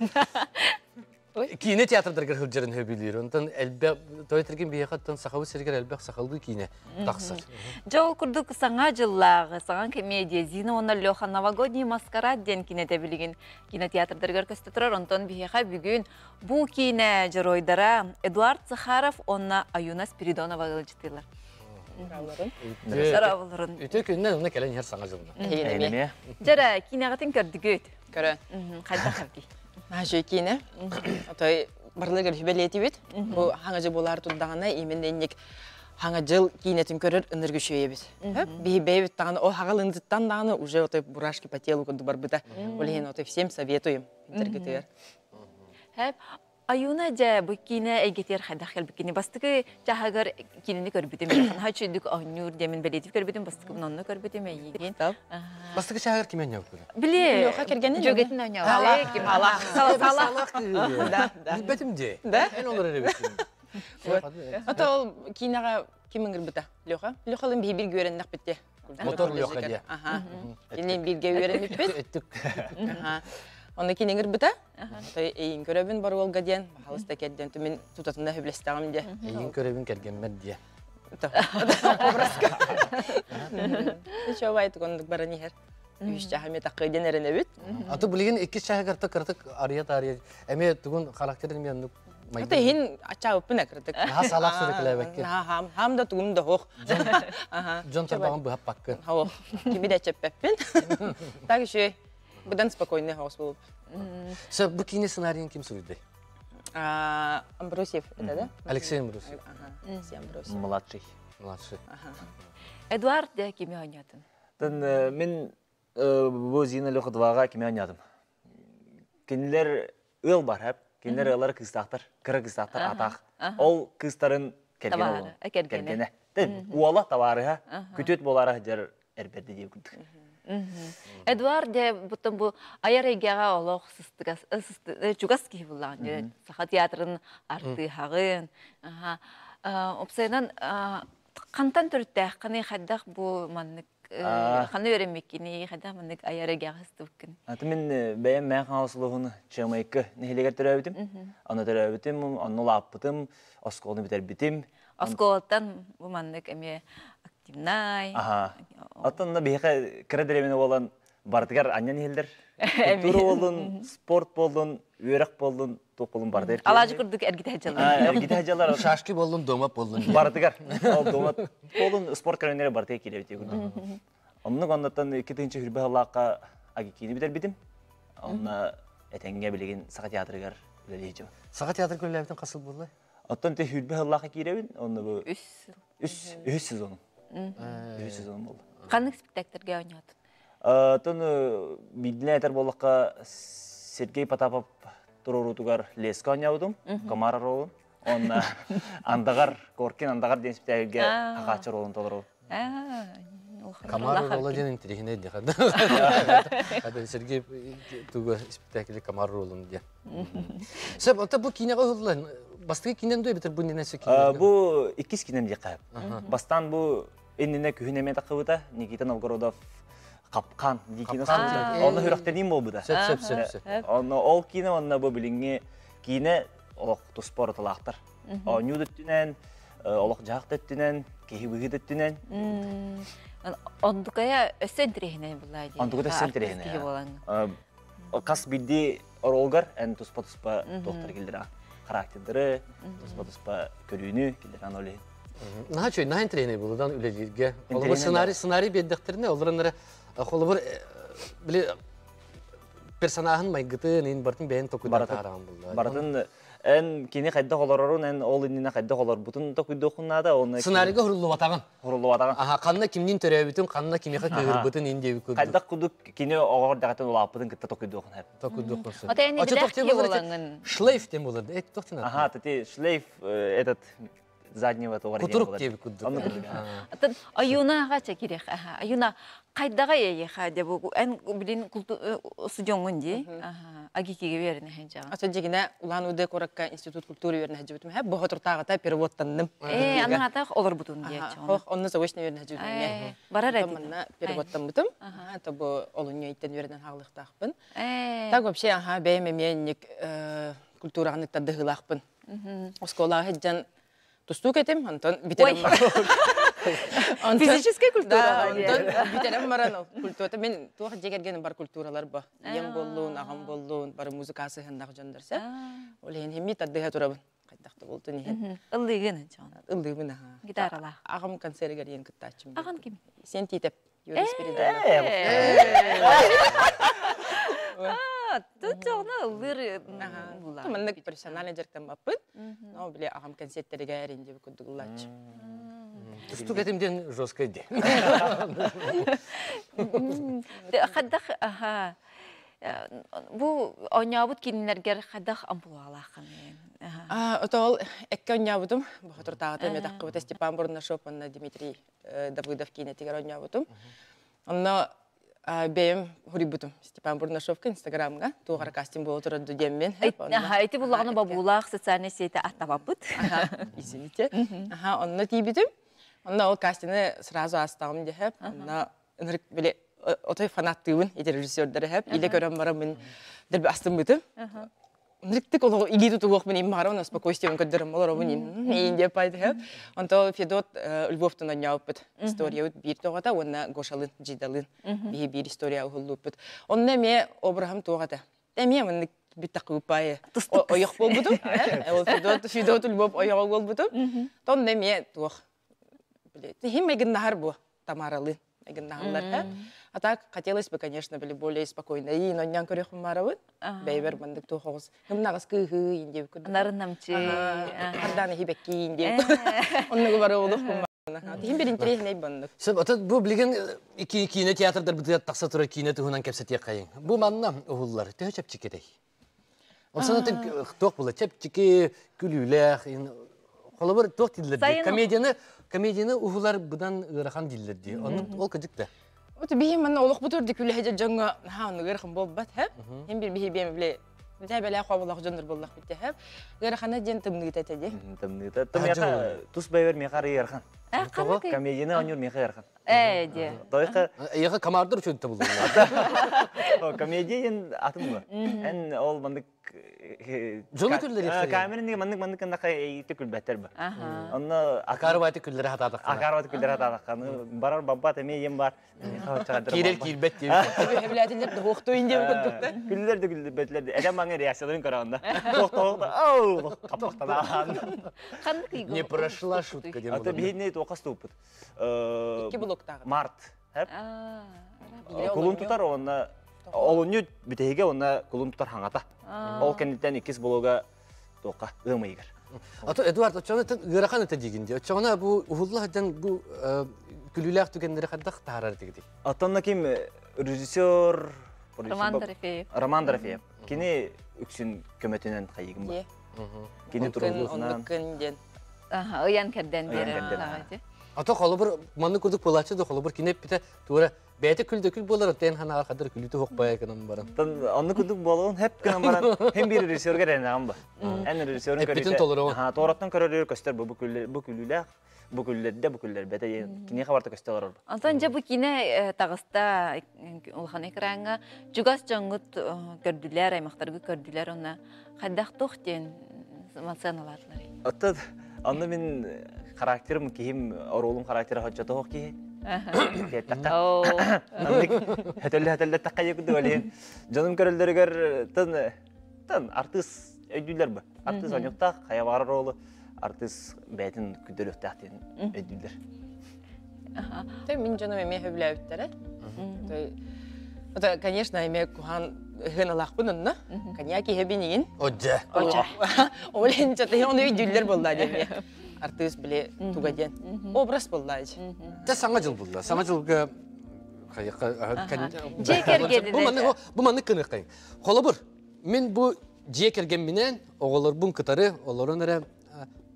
Kine teatrdargar hıljarın höbülür. Ondan elbek toytergin biyaqattan saqalı serger elbek saqalı kine taqsar. Жол курдук саңа жыллағы, саңа комедия, Зина оны Леха новогодний маскарад ден кинете билген кинотеатрдар көрсөтө турар. Онтон бихеха бүгүн бу кине жыройдара Эдуард Захаров онна Аюна Спиридонова ылжытылар. Сарабыларын. Өтө күннен оны келен her саңа жылына. Жара кинегатын көрдүгөт. Көрө. Кайда хавди. Мажы кине. Отой барлыгы хүбелети бит. Бу хаңажы болар туддагана именденник хаңа жыл кинетин көрөр ыныргы шөйебит. Бейбейбит таганы о хагалындыттан даганы уже отой бурашки по телу куду барбыта. Олеген отой всем советуем. Интергетер. Хәп Аюна жа бу кине эйгетер хадахел бу кине бастыгы жахагар кинени көрбүтүм. Хачыдык анюр демен белетип көрбүтүм бастыгы нонно көрбүтүм эйген. Бастыгы шагыр кимен жок көрө. Биле. Лёха кергенин жөгөтүн ойноо. Ким алак. Салак. Да. Билбетим Да. Эн олар эребетим. Ото кинага кимиңир бита? Лёха. Лёхалын бир görеннек битте. Мотор Лёха дия. Аха. Кинен бирге görеннек бит. Эттик. Аха. Оны кинеңір біті, эйін көрөбін бар олға ден, бағалыста кәдден түмен тұтатында хөблестағым де. Эйин көрөбүн келгенмер дия. Образка. Шоу айтық ондық бара нехер. Үш жағамет аққайден әріне бүт. Аты білген 2 шағырты кыртык ария. Әме түгін характерін мен Ата хин ача өппін әкірдік. Ха салақ сүрекілі бәкке. Хам да тұғым да хоқ. Жон тарбағын бұхап баққын. Хоқ. Кеме де чәппәппен. Так еще бұдан спокойный хаос болып. Бұл кине сценарийін кім сөйді? Амбросьев, это да? Алексей Амбросьев. Амбросьев. Младший. Эдуард де кеме ойнатын? Мен бұл Зина Лёхадваға кеме ойнадым. Кенелер ыл бар әп, кенелер ылар кыстақтар, кірі кыстақтар атақ. Ол кыстарын келген олын. Келгені. Уала таварыға, күтет болары жер әрберді деп күндік. Эдуард де бұттын бұл аяр егеға олық чугаски бұллаған. Саха театрын арты хағын. Опсайынан қантан түрттәқ, қаны қайдақ бұл маннык, қаны өремеккені, қайдақ маннык аяр егеға ұстықын. Мен бәйім мән қаңасылығын чағымайықы нәхелегер түрәбітім. Аны түрәбітім, аны лаппытым, осколны бітер бітім. Осколаттан бұл маннык әме активнай. Аттанна бейхе кірәдіремені болан бардығар аннан елдер. Культура болын, спорт болын, өрек болын, тоқ болын бардығар. Алажы күрдік әргіті әжалар. Әргіті әжалар. Шашки болын, домап болын. Бардығар. Домап болын, спорт көрінері бардығы келебет егін. Онның ондаттан 2-ші хүрбе алаққа аги кейіні бітер бітім. Онна әтәңге білеген Сақа театрығар үлелейді. Сақа театр көлі қасыл болды? Оттан те хүрбе алаққа кейребін, онны бұл 3 сезоным. 3 сезоным болды. Қанық спектактерге ойнатын? Тон бидіне әтер болыққа Сергей Потапов тұрорутугар лескі ойнаудым, комар ролын. Онна андағар, көркен андағар ден спектактерге ақачы ролын толыру. Комар ролы ден интерегіне де қады. Сергей туғы спектактерге комар ролын де. Сөп, ота бұл кинеға ұлылан, бастығы кинен дөй бітір бұл ненесі кинен? Бұл 2 кинен де қайып. Бастан бұл Эннене күхінемен тақыбыта, Никита Новгородов қапқан дейкені саңыз. Оны хүріқтерден бол бұда. Сөп. Ол кейіне, онына бұл біліңе кейіне олық тұспор ұтылақтыр. Оню дүттінен, олық жақ дүттінен, кейі бұғы дүттінен. Ондықая өссен тірегіне бұлай дейін? Ондықыда өссен тірегіне. Қас білді оролғар, ән тұспа-тұспа тоқтыр келдір. Характердері, тұспа-тұспа көрүйіні келдір анолейін. Наha çöy, naha entrene buludan ülelirge. Oğlu senaryo bedektirine olurlar. Oğlu bir bile personajın maygıtı neyin bartın beğen tokudan taran buldu. Bartın en kini kayda olararın en oğlunina kayda olar butun tokudu okunada onu. Senaryo hurullu vatağın. Hurullu vatağın. Aha kanna kimnin törebitin kanna kimi kayır butun indi bir kudu. Kayda kuduk kini oğur dağıtın olapıdın kıtta tokudu okun hep. Tokudu okunsun. O da yani bir dakika bulanın. Schleif dem bulurdu. Et toktun. Aha tati schleif этот заднего товара. Кутрук тебе куду. Атын аюнаға чекерек. Аюна қайдаға ейеға деп ән білін студионын де. Агикеге беріне хенжаға. Ата дегіне ұлан өде қораққа институт культуры веріне әжібітім. Әп бұғы тұртағыта переводтандым. Аның атақ олар бұтын де. Онны заочно веріне әжібітім. Барар әдеді. Таманна переводтан бұтым. Ата бұл олын өйттен верінен хағылықтақпын. Так вообще бәймеменник культурағыныктар дыһылаақпын. Осколаға хеджан тусту кетем, антон битерем бар. Физическая культура. Антон битерем баран культура. Мен туақ жегергенім бар культуралар ба. Ем болуын, ағам болуын, бар музыкасы хандағы жондарса. Олеген хемми таддыға турабын. Қайдақты болды неген. Ыллыгын жон. Ыллыгын Гитарала. Ағам концертігер ең күттачым. Ағам ким? Сен титеп. Юрис Тут жоғына ыллыр. Туманнык профессиональный жерден баппын. Но біле ағам концерттерге әрінде бүкіндігіллачым. Тусту кетимден жестко иди. Хаддах, аха. Бу ойнабыт кинилергер хаддах ампулалақын. Отол экке ойнабытым. Бұхатыр тағыты метаққыбыты Степан Бурнашов, онна Дмитрий Давыдов кинетігер ойнабытым. Онна бейім хурибытым Степан Бурнашовка инстаграмға. Туғар кастинг болу тұрады деммен. Айты бұлағыны бабулақ социальный сеті аттабапыт. Извините. Онна тейбітім. Онна ол кастингі сразу астағым дехеп. Онна үнірік біле отой фанаттығын ете режиссердері хеп. Иле көрім барамын дәрбі астым бұтым. Үніріктік ол илі тұтуғық мен иммағара, оны спокойстевін көддірім олар оғын ейін деп байды хеп. Онта Федот Львовтың ойнауып бұд. История өт бір тоғата, онна Гошалын, Жидалын. Bir история ұғылып бұд. Онна ме обырағым тоғата. Дәме мұнны бүттақ көпайы. Ойық бол бұдым. Федот Львов ойығы бол бұдым. Тон дәме тоғ. Хим егін нағар бұ, Тамаралын. Егін нағылар. А так, хотелось бы, конечно, были более спокойно. И но нян көрек маравын, бейбер бандык тухоғыз. Нағыз күйі индеп күді. Нарын намчы. Арданы хибекки индеп. Онны бары олық бұмағына. Хим бір интересней бандык. Бұл білген кейіне театрдар бұтыят тақса тұры кейіне тұғынан кәпсетек қайын. Бұл манна ұғылылар, түйі чәпчекедей. Осына тоқ бұлы, чәпчеке, күліләқ, қолы бір тоқ дейділерді. Комедияны ұғылар бұдан ұғырақан дейділерді. Ол күдікті. Вот бихим من أولق بتور دي كل حاجة جنگا ها نغير خم بوب بتهب هم بيه بيه مبلي بتهب لا خوا والله جندر بالله بتهب غير خنا جن تمنيته تجي تمنيته تميقا توس بيور ميقاري يرخن كميجينا أنيور ميقا يرخن دي طريقة يخا كماردر شو تبغون كميجين أتمنى إن أول منك جل كل كامل إني منك إنك يتكل بهتربة أنا أكارواتي كل رها تاعك أكارواتي كل رها تاعك أنا برا بابا تمي يمبار كير بيت بلاد اللي بتوختو إندي كل بتلاد أنا ما غير يحصلون كرانا توخت أو كبرت أنا не прошла шутка а то бігідний то каступит март кулун тутар онна олоню битеге онна кулун тутар хаңата ол кенеттен икис болуга тока ымыйгар ато Эдуард очоны гырахан өтө дегенде очоны бу ухуллахдан бу күлүләк түгендер хаддак тарар дегди атанна ким режиссер Роман Дорофеев кини үксүн көмөтүнөн кайыгым бар кини турулусунан Оян кәрден бері. Ата қолы бір манны көрдік болачы да қолы бір кинеп біте тура бәйті күлді болар тен хана қадыр күліті оқпай екенім баран. Анны көрдік болуын хеп кенім баран hem bir rejissörge renağım ba. En rejissörün körüte. Bütün toluru. Ha, torattan körülür köster bu küllüler. Bu küllerde bu küller bete kini xabarta köster olur. Antonca bu kine tağısta ulğan ekranı jugas жаңгыт gördüler, aymaqtargı gördüler ona. Qaddaq toxten masanalarlar. Ata anna men karakterim kihim orolum karakteri hajjata hoq ki. Hatelle taqayık dölen. Canım körüllerger tan artist ödüller bu. Artist oynuqta xayavar rolu artist beytin küdölöktaqten ödüller. Та мен жаным эме хөбләүттәре. Это, конечно, эме кухан гыналакпын онна. Коньяки хебинин. Ожа. Оленча те оны үйдүллер булды деме. Артист биле тугаден. Образ булды. Та саңа жыл булды. Саңа жылга Жекергелди. Бу манны кыныкай. Холобур. Мен бу жекерген менен оголор бун кытары, олорун эре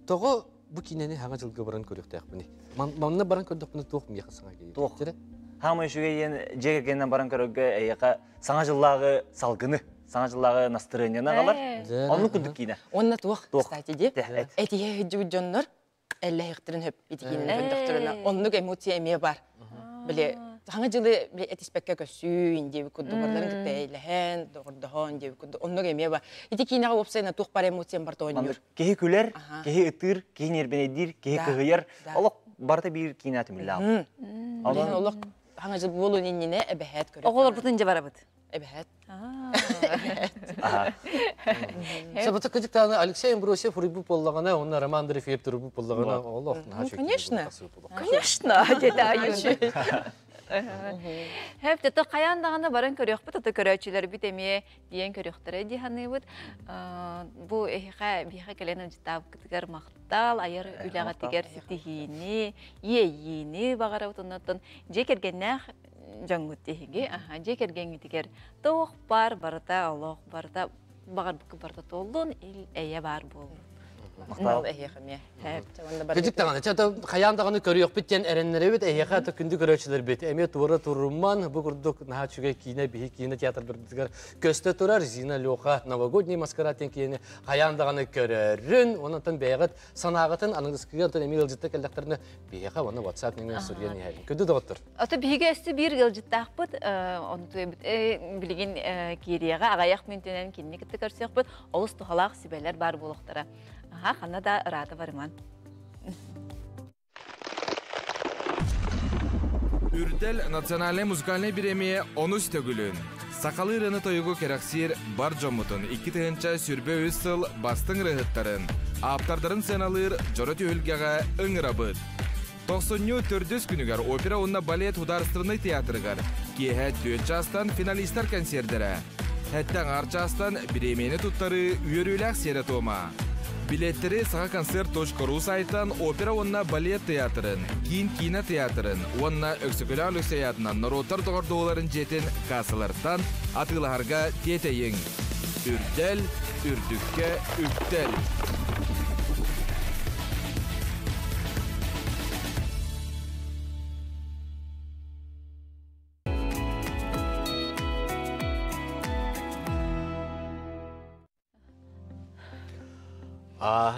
того bu kineni hangi жылга баран көрөктөк мени. Манна баран көрдөк мени тоқ мия саңа кей. Тоқ. Хамы шугейен жегергенден баран көрөгө эяка саңа жыллагы салгыны, саңа жыллагы настроениена калар. Аны күндүк кине. Онна тоқ. Кстати де. Этие жуджоннор эле хиктирин хөп итигинен көндөктөрүнө. Оннук эмоция эме бар. Биле Хаңа жылы этиспекке көсүүн деп куддугарларын китейлehen, догордохон деп кудду. Оннук эме ба. Ити кинага опсайна тух бар эмоциям бар тоонюр. Кеһи күлер, кеһи ытыр, кеһи нербенедир, кеһи кыгыяр. Олок барта бир кинаты миллам. Алан олок хаңа жыл болу нинне эбехет көрөт. Оголор бутунжа барабыт. Эбехет. Сабата кыдыктаны Алексей Амбросьев рыбу поллагана, он Роман Дрефеев рыбу поллагана. Олох, конечно. Конечно, деді айын. Хәп тәті қаяндағаны барын көрек бұт, ұты көрәчілер біт әме дейін көректері дейханы бұт. Бұ әйіға бейіға кәленім житап күтігер мақтал, айыр үліға тегер сетігіні, ейіні бағара бұтынатын. Жекергеннәқ жаңғыт дейіге, жекергенгі тегер тоқ бар, барыта, олық барыта, бағар бүкі барыта толын, әйе бар болу. Мақтал әйеқіме. Кыдыктаны, чата қаяндағаны көрек біттен әрінлері бет, әйеға ата күнді көрәчілер бет. Әме туыры тұрыман, бұл күрдік наға чүге кейіне, бейі кейіне театр бірдігер көсті тұрар, Зина Леха, новогодний маскараттен кейіне қаяндағаны көрерін, онытын бәйғыт санағытын, аныңдысқыға тұн әме ғылжытты кәлдіқтеріні бейіға оны WhatsApp немен сүрген ехәлін. Көді доғыттыр. Аты бейге өсті бір ғылжыттақ бұд, білген кейреға ағаяқ мүнтінен кеніне кітті көрсек бұд, олыс тұхалақ сібәлер бар болуқтара. Қана да ұрады барыман. Үрдел национальный музыкальный премия «Онус төгілін». Сақалы ұрыны тойығы керақсир бар жомутын 2 тыгынча сүрбе өссіл бастың рығыттарын, аптардарын сеналыр жоры түйілгеға ұңырабыд. 94 күнігер опера онна балет хударыстырыны театрығар, кейхәт 4 жастан финалистар концердері. Әттен арчастан премияны тұттары үйеріләк сері тома. Билеттері саға концерт.ру сайтан опера онна балет театрын, кино театрын, онна өксікілі алексаятынан нұротар тоғырдуыларын жетін касылардан атыларға детейін. Үрдел, үрдікке, үктел.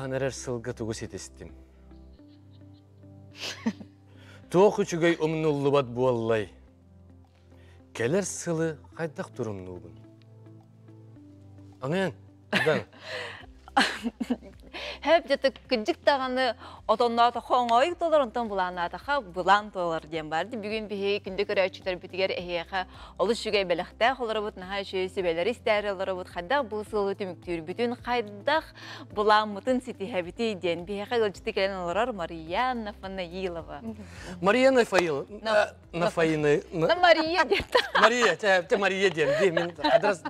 Нәрәр сылғы тұғыс етестім. Тоқ үшігей ұмнулы бат буаллай. Келер сылы қайдақ тұрымнулын. Аңын, ұдан. Хәп жаты күджік тағаны отонлаты қоңойық толар, онтан бұланатыға бұлан толар дем барды. Бүгін бейі күнді көрәчілер бітігер әйеға олы шүгей бәліқтәқ олары бұд, наға шөйсі бәлері істәрі олары бұд, қайдақ бұл сылы түміктер бүтін, қайдақ бұлан мұтын сеті әбіті ден. Бейіға ғылжыты келен олар Мария Нафанаилова. Мария Нафаилова. Мария ден. Мария, тәпті Мария ден. Мен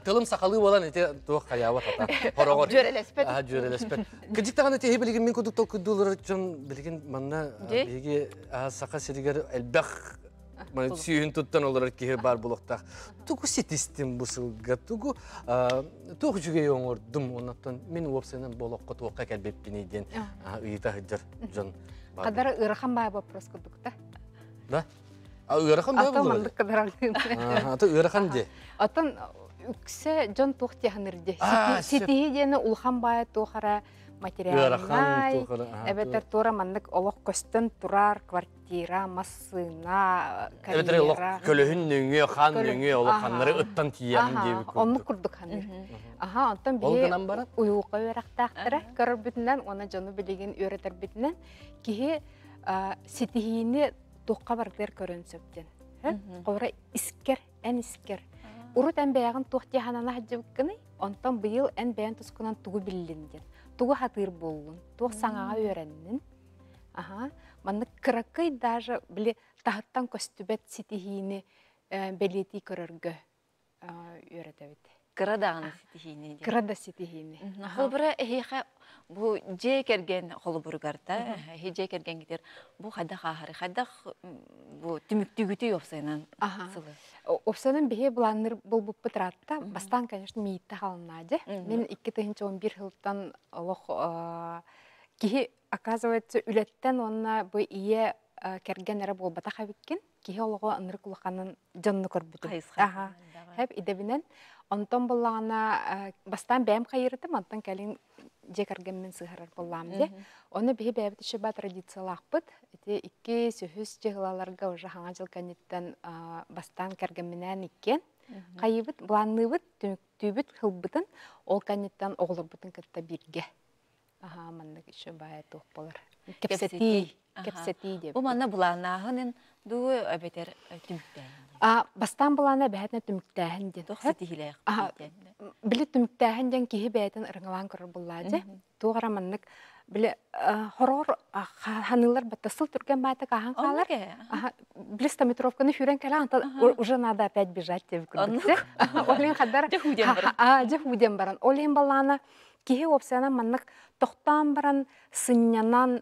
тылым сақалы болан, тоқ қаяуы тата. Жөрелеспет. Кыдыктаганы техи билген мен кудук тол кудулар жон билген манна биге сака сиригер элбах мен сүйүн туттан олар ки бар булуктак. Тугу сетистим бусылга тугу тугу жүгөй оңордум онаттан мен опсенен болохко тоокка келбеппини ден ыйта хыжыр жон. Кадар ырхан бай вопрос кудукта. Да? Ырхан бай булду. Атамандык кадар. Ата ырхан де. Атан үксе жон туктяханырде. Сетихи дени улхан бай тоохара материалнай, эбетер тура мандык олох көстөн турар квартира, массына, карьера. Көлөһүн нөңө, хан нөңө, олоханнары ыттан тиянын деп. Онну курдук ханыр. Онтан бие уюка өрактактыра, көрөр бүтүнөн, она жону билеген өретер бүтүнөн, кихи сетихини туққа бардыр көрөнсөптен. Кора искер, эн искер. Урут эн бәягын туқтяханана хаджыбыккыны, онтан быйыл эн бәян тускунан тугу биллинден. Тугу хатыр болун, туг саңаға өрәннен. Манны кыракый даже біле тағыттан көстүбет сетихини белети көрөргө өретебет. Кырадағын сетихини. Кырада сетихини. Холбыра эхиға bu jekergen holburgarda jekergen gider bu xada xahari xada bu tümüktügütü yopsaynan sılı. Опсанын бие буланыр булбуп пытратта бастан, конечно, миитте халынады. Мен 2011 жылдан олох кихи оказывается үлеттен онна бу ие кергенере болбата хабиккен. Кихи олого ыныр кулаканын жанны көрбүтүм. Хеп идебинен онтон буллагана бастан бәм кайырдым, онтон келин жекерген мен сыгырар боллам де. Оны бихи бәбит іші ба традициялақпыт. Ити 2-3 жығылаларға уже хаңа жыл кәнеттен бастан кәргенменен иккен. Қайыбыт, бұланныбыт, түбіт қылбытын, ол кәнеттен оғылыр бұтын кітті бірге. Маннық іші бая тоқ болыр. Кепсети деп. Бұл манна бұланағының дуы өбетер түміктәйін. Бастан бұлана бәйтіне түміктәйін ден. Тоқсы тихілейік. Білі түміктәйін ден кейі бәйтін ұрыңылан көрір бұллады. Туғара маннық білі хорор ханылар баттасыл түрген бәйті қаған қалар. Білі стометровканы хүрен кәлі антал уже надо опять бежать деп көрдікті. Олен қадар жахуден баран. Олен балана кейі опсияна маннық тоқтан баран сыннянан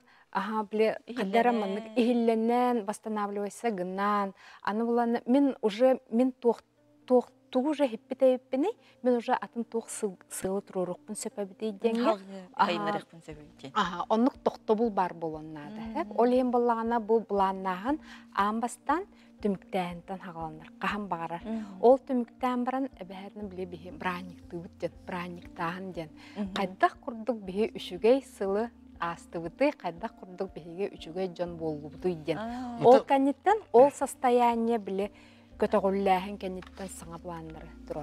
біле қадара маннық ихилленен восстанавливайся гынан. Аны боланы мен туғы уже хиппетейіппені, мен уже атын туғы сылы тұрурықпын сөпәбітей денге. Қайынарықпын сөпәбітей. Онық тоқты бұл бар болуынады. Ол ең болағына бұл бұланнағын амбастан түміктәйінтен хағаланыр, қаған бағарар. Ол түміктәйін баран әбәрінің біле бейі браникты бүттен, браниктағын ден. Қайдақ құрдық бейі үшігей сылы астыбыты, қайдақ құрдық бейге үшігей жон болуыды ден. Ол кәнеттен, ол состояние біле көтіғылләхін кәнеттен саңа бұланыры тұру.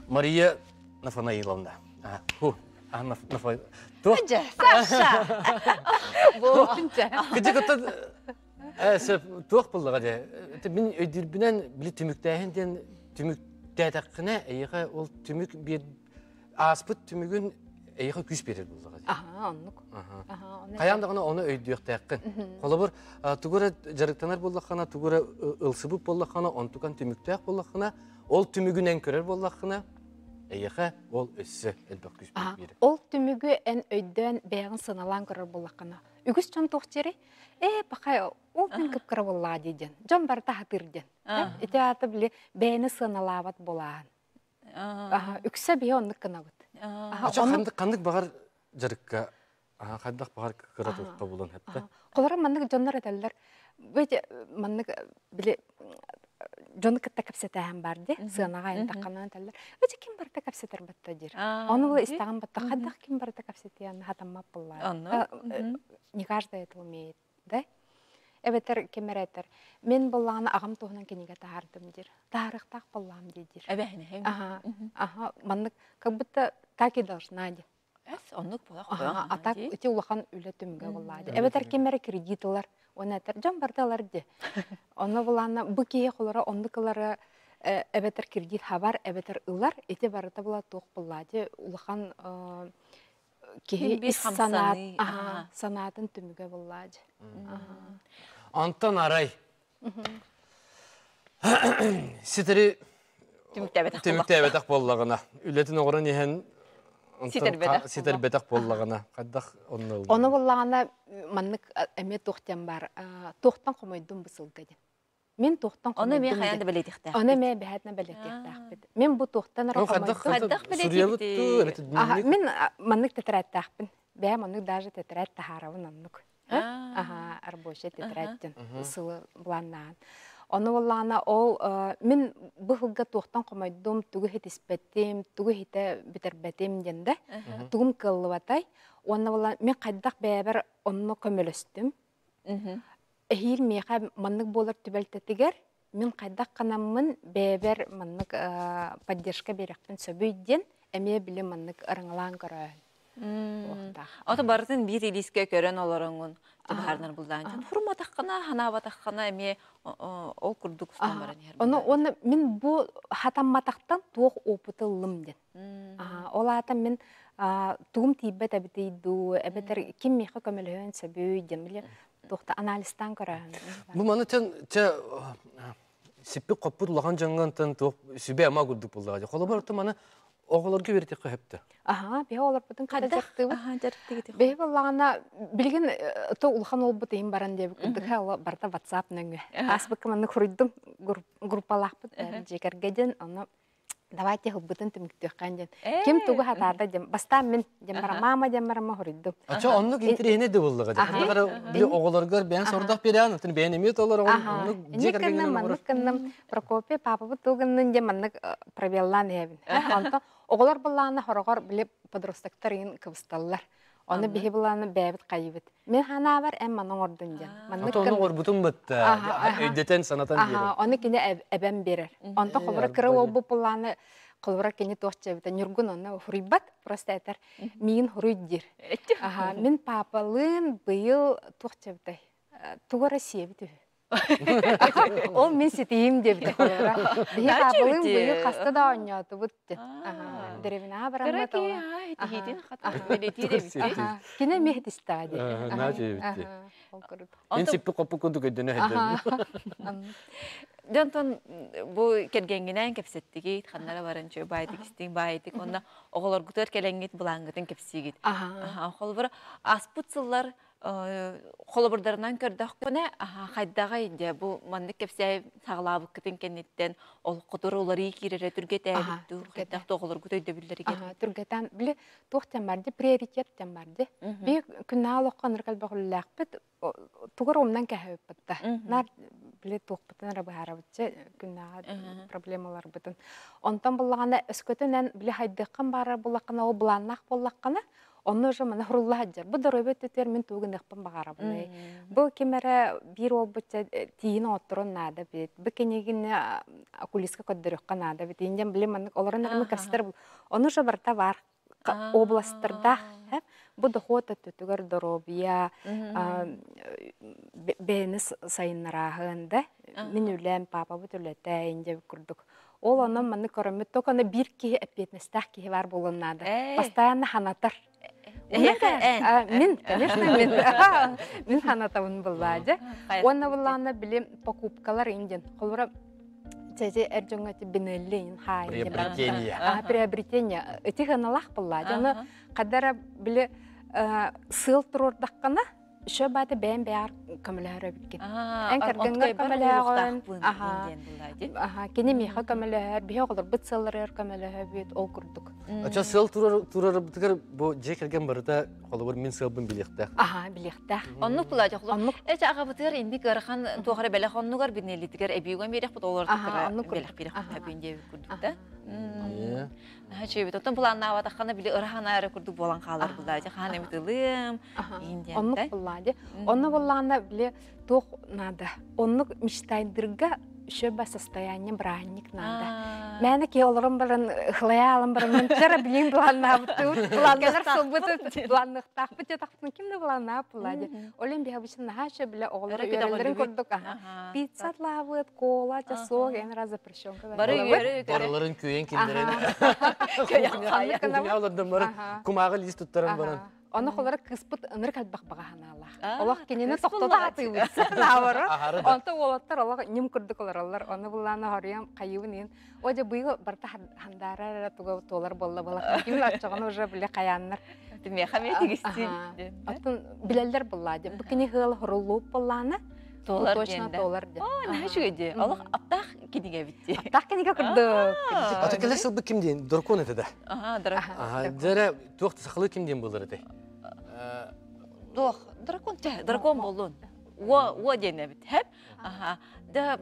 Мария Нафанаиловна. Саша! Күді туақ болдыға де. Мен өйдірбінен білі түміктәйінден түміктәйдаққына әйіға ол түмік аспыт түмігін әйіға күш берер болдыға де. Онық. Қаяндағына оны өйдіяқтаққын. Қолы бір түгірі жарықтанар болдаққана, түгірі ұлсыбып болдаққана, онтуқан түміктәйқ болдаққана, ол түмігінен көрер болдаққана, әйіға ол өссі әлбәқ күш берер. Ол түмігі ән өйден бәғін сыналан көрер болдаққана. Үгіс жон тоқтері, бақай, ол мен күпкірі болла дейден. Жон барда хатырден. Эти аты біле бәйіні сыналават болағын. Үксі бей онық қынавыт. Қандық бағар жарыққа, қандық бағар күкірі тұлыққа болуын әпті? Қолары маннық жонлар әдәлілер. Өйте маннық біле жоны кітті кәпсетәйін барды, сығанаға айын таққанан әдәлілер. Өйте кем барда кәпсетер бәтті дер. Оны бұл істаған бәтті, қандық кем барда кәпсетейін хатамап боллай. Не каждый это умеет, да? Эбетер кемеретер. Мен боллағаны ағам тоғынан кенеге тағардым дер. Тағырықтақ боллағым дейдер. Әбәхіне, маннық, как будто так и должна де. Онық бола қойған. Атак өте улахан үлі түмге болады. Эбетер кемері кредитылар, оны әтер жан бардалар де. Оны болағаны бұл кейе қолары, ондықылары эбетер кредит хабар, эбетер ылар, эте барыта бола тоқ болады. Улахан кейе санатын түмге болады. Антон арай. Сетері түміктәбетақ боллағына. Үлетін оғырын ехен сетер-бетақ боллағына. Қаддақ оны олды? Оны боллағына маннық әме тоқтен бар. Тоқтан қомайдың бұсылды. Мен тоқтан қомайдың. Оны мен қаянды білетіқтәқ. Оны мен бәхәтіне білетіқтәқ. Мен бұл тоқтан ара қомайдың. Мен маннық тетірәттәқпін. Бәй маннық даже тетірәт тахарауын аннық. Арбоше тетірәттен. Сылы бұланнаған. Оны боллағына ол, мен бұғылға тоқтан қомайдым, түгі хет іспеттім, түгі хеті бітербәтім денді. Түгім қылы батай. Оны боллағына, мен қайдақ бәйбір оны көмелістім. Әйір меға маннық болыр түбәлтетігер, мен қайдақ қанамын бәйбір маннық поддержка берекпен сөбейден, әме білі маннық ырыңылан көрі. Ото барытын бір илиске көрен оларыңын тұбағарнар бұлдан. Хұрма таққана, ханава таққана әме ол күрдік ұстан баран ер. Оны мен бұл хатамма тақтан туық опыты лымден. Ол ата мен туғым тейбет әбітейду, әбетер кем меқі көмеліген сөбейден, біле туқты аналистан көрін. Бұл маны сеппі қоппыт ұлаған жаңғантан туық сөбей ама күрдік бұлдаға. Қолы бар ұтты маны оғыларға беретек қойыпты. Бе олар бұтын қада жарты бұд. Бе олағына білген ұлған ол бұт ең баран деп күрдік барда WhatsApp нөңі. Асбықы маны құрыдым группалақ бұд. Жекергеден оны Давайте хылбытын тимиктөккан ден. Ким тугу хатарда дем. Бастан мен демара мама демарама хориддум. Ача оннук интерене де булдыга. Хатагара били оголоргар бен сордак берен, тин бен эмет олар оннук жекергенен бар. Манныкынным Прокопий папа тугыннын де маннык пробеллан хебин. Онто оголор булланы хорогор биле подростактар ин кыбысталлар. Оны бихи буланы бәбит кайбыт. Мен хана бар эм манын ордун ден. Ото оны орбутун бытта. Өйдетен санатан берер. Оны кине эбен берер. Онто холбора кыры ол бу буланы Колбара кені тоқчабыта нүргін оны хұрайбат, просто әтір мейін хұрайдер. Мен папалын бұйыл тоқчабыта, туғара себіті. Ол мен сетейім дебді қолыра. Бейі папалын бұйыл қасты да ойнаты бұтты. Деревина барамы тауы. Кені мехдісті әді. На жебітті. Мен септі қопы күнді көйдені әдді. Донтон бу кергенгенен кепсеттиги ханнара баранчы байтык истин байтык онда оголор гутөр келеңгит булаңгытын кепсигит. Холбор аспутсылар холбордарынан көрдөх көне хайдага инде бу мандык кепсей саглабык кытын кенеттен ол кудур олары кирере түргет әбиттү хайдак оголор гутөйдө билдерге. Түргетен биле тохтен барды приоритет тен барды. Би күнал окканыр калбагыллакпыт тугар омнан кәһәппетте. Нар биле тохпытын рабахарабытчы күннага проблемалар бытын. Онтан буллаганда өскөтөнен биле хайдыккан бара буллаккана о буланнак буллаккана онны уже мына хуруллаһаджар. Бу дөрөбөт термин тугындыкпын багарабын. Бу кемере бир обуча тиин оттурун нада бит. Бу кенегин окулистка көддөрөккан нада бит. Инден биле мына оларын кастер бул. Онны уже барта бар областтарда бу дохота төтөгөр доробия бенис сайыннарагында мен үлем папа бу төлөтө инде курдук. Ол анан маны көрөмөт токаны бир ки эпетнестах ки бар болоннады. Постоянно ханатар. Мен, конечно, мен ханатабын буллады. Онна булланы билем покупкалар инден. Колбора Теже эржоңати бинеллин хай. Приобретение. Эти ханалах буллады. Аны кадара биле сыл турурдаккана шо баты бән бәр камелары биткен. Эн кергенге камеларын. Кене меха камелар, бе оглар битсалар камелар бит ол курдук. Ача сыл турар биткер бу жекерген барда холбор мен сылбын билектә. Билектә. Онны булача хлом. Эче ага битер инди кархан тогары беле хоннугар бинелитгер эбигөн берек бут олар белек берек хабинде курдукта. Хачебит отон планна вата хана били ырханары курдук болан калар булача хана битилим. Онны буллады. Онны булланда биле тох нада. Онны мечтайдырга шөбә состояние бранник надо. Мәне ки оларым баран хлаялым баран мен чара билин планна бутут. Планнар собутут. Планных так бите такны кимне планна булады. Олем би обычно хача биле оглар өйрәләрен күрдүк. Пицца лавыт, кола, часок, эн раз запрещенка. Бараларын көйен киндерен. Кухнялардан бар. Кумагы лист туттарым баран. Оны холары кыспыт ыныр калбак баганалар. Аллах кенене токтота атыбыз. Навары. Онта олаттар Аллах ним кырдык олар. Оны булланы харыям кайыбын. Оҗа быйыл барта хандарара туга толар болла бала. Ким ачыганы уже биле каяннар. Диме хамети гисти. Атын билелдер буллады. Бу кене хыл хорулуп булланы. Толар точно толар. Нәҗүде. Аллах аптах кенеге битти. Аптах кенеге кырдык. Ата келесел бу кимден? Дракон этеде. Дракон. Дәре тохты сакылы кимден булыр эте? Дракон болун. Во дене бит. Хәп. Да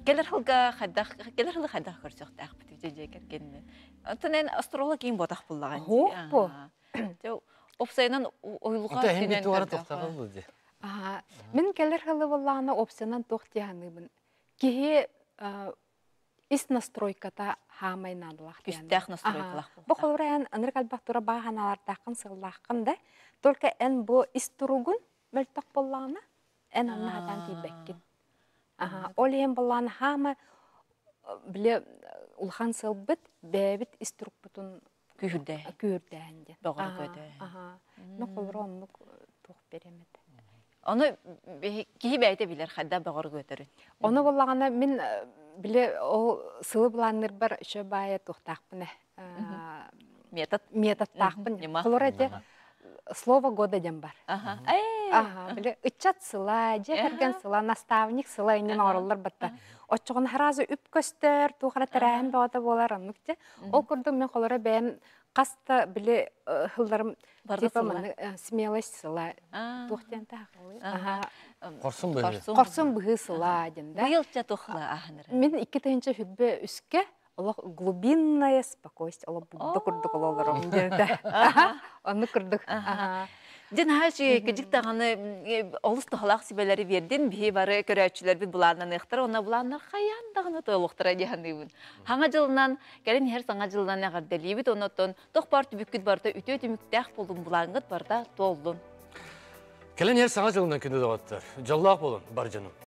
келер хылга хадах көрсөктак бит жеге кергенне. Атынан астролог ким ботак буллаган. Хоппо. Жо опсайнан ойлуга тенен. Тора токтаган булды. Мен келер хылы буллаганы опсайнан токтяганы. Кие ис настройката хамай надылах. Күстәх настройкалах. Бу холран аныр калбактура баганалар такын сыллахкын да. Только эн бу истуругун мөлтак болланы эн аннатан тибеккин. Олем болланы хама биле улхан сылбыт бебит истурук бутун күрдәнде. Багыр көдө. Ну холрон тух беремет. Оны ки бәйте билер хадда багыр көтөрүн. Оны боллагана мен биле ол сылы буланнар бар шөбая тухтакпын. Метод тақпын. Холорете слово года дем бар. Біле, үтчат сыла, жекерген сыла, наставник сыла инен орылар батта. Очоғын харазы үп көстер, туғара тәрәхін бағыда болар аннукте. Ол күрдің мен қолары бәйін қаста біле хылдарым смелость сыла. Туқтен тағылы. Қорсын бұғы сыла. Бұйылча тұқла ағыныр. Мен 2 тайынша хүлбе үске, олақ глубинная спокойствие, олақ бұлды күрдік олаларым дерді. Оны күрдік. Ден хаши кежик таганы олус тохлак сибелери бердин бии бары көрөчүлөр бит булардан ыктыр она буларнар хаян дагына тойлуктура дегендибин. Хаңа жылынан келин хер саңа жылынан агар делибит онотон тохпар түбүккүт барда үтө түмүктәх болдун булаңгыт барда толдун. Келен ер саңа жылынан күнді дағаттар. Жаллақ болын, бар жаным.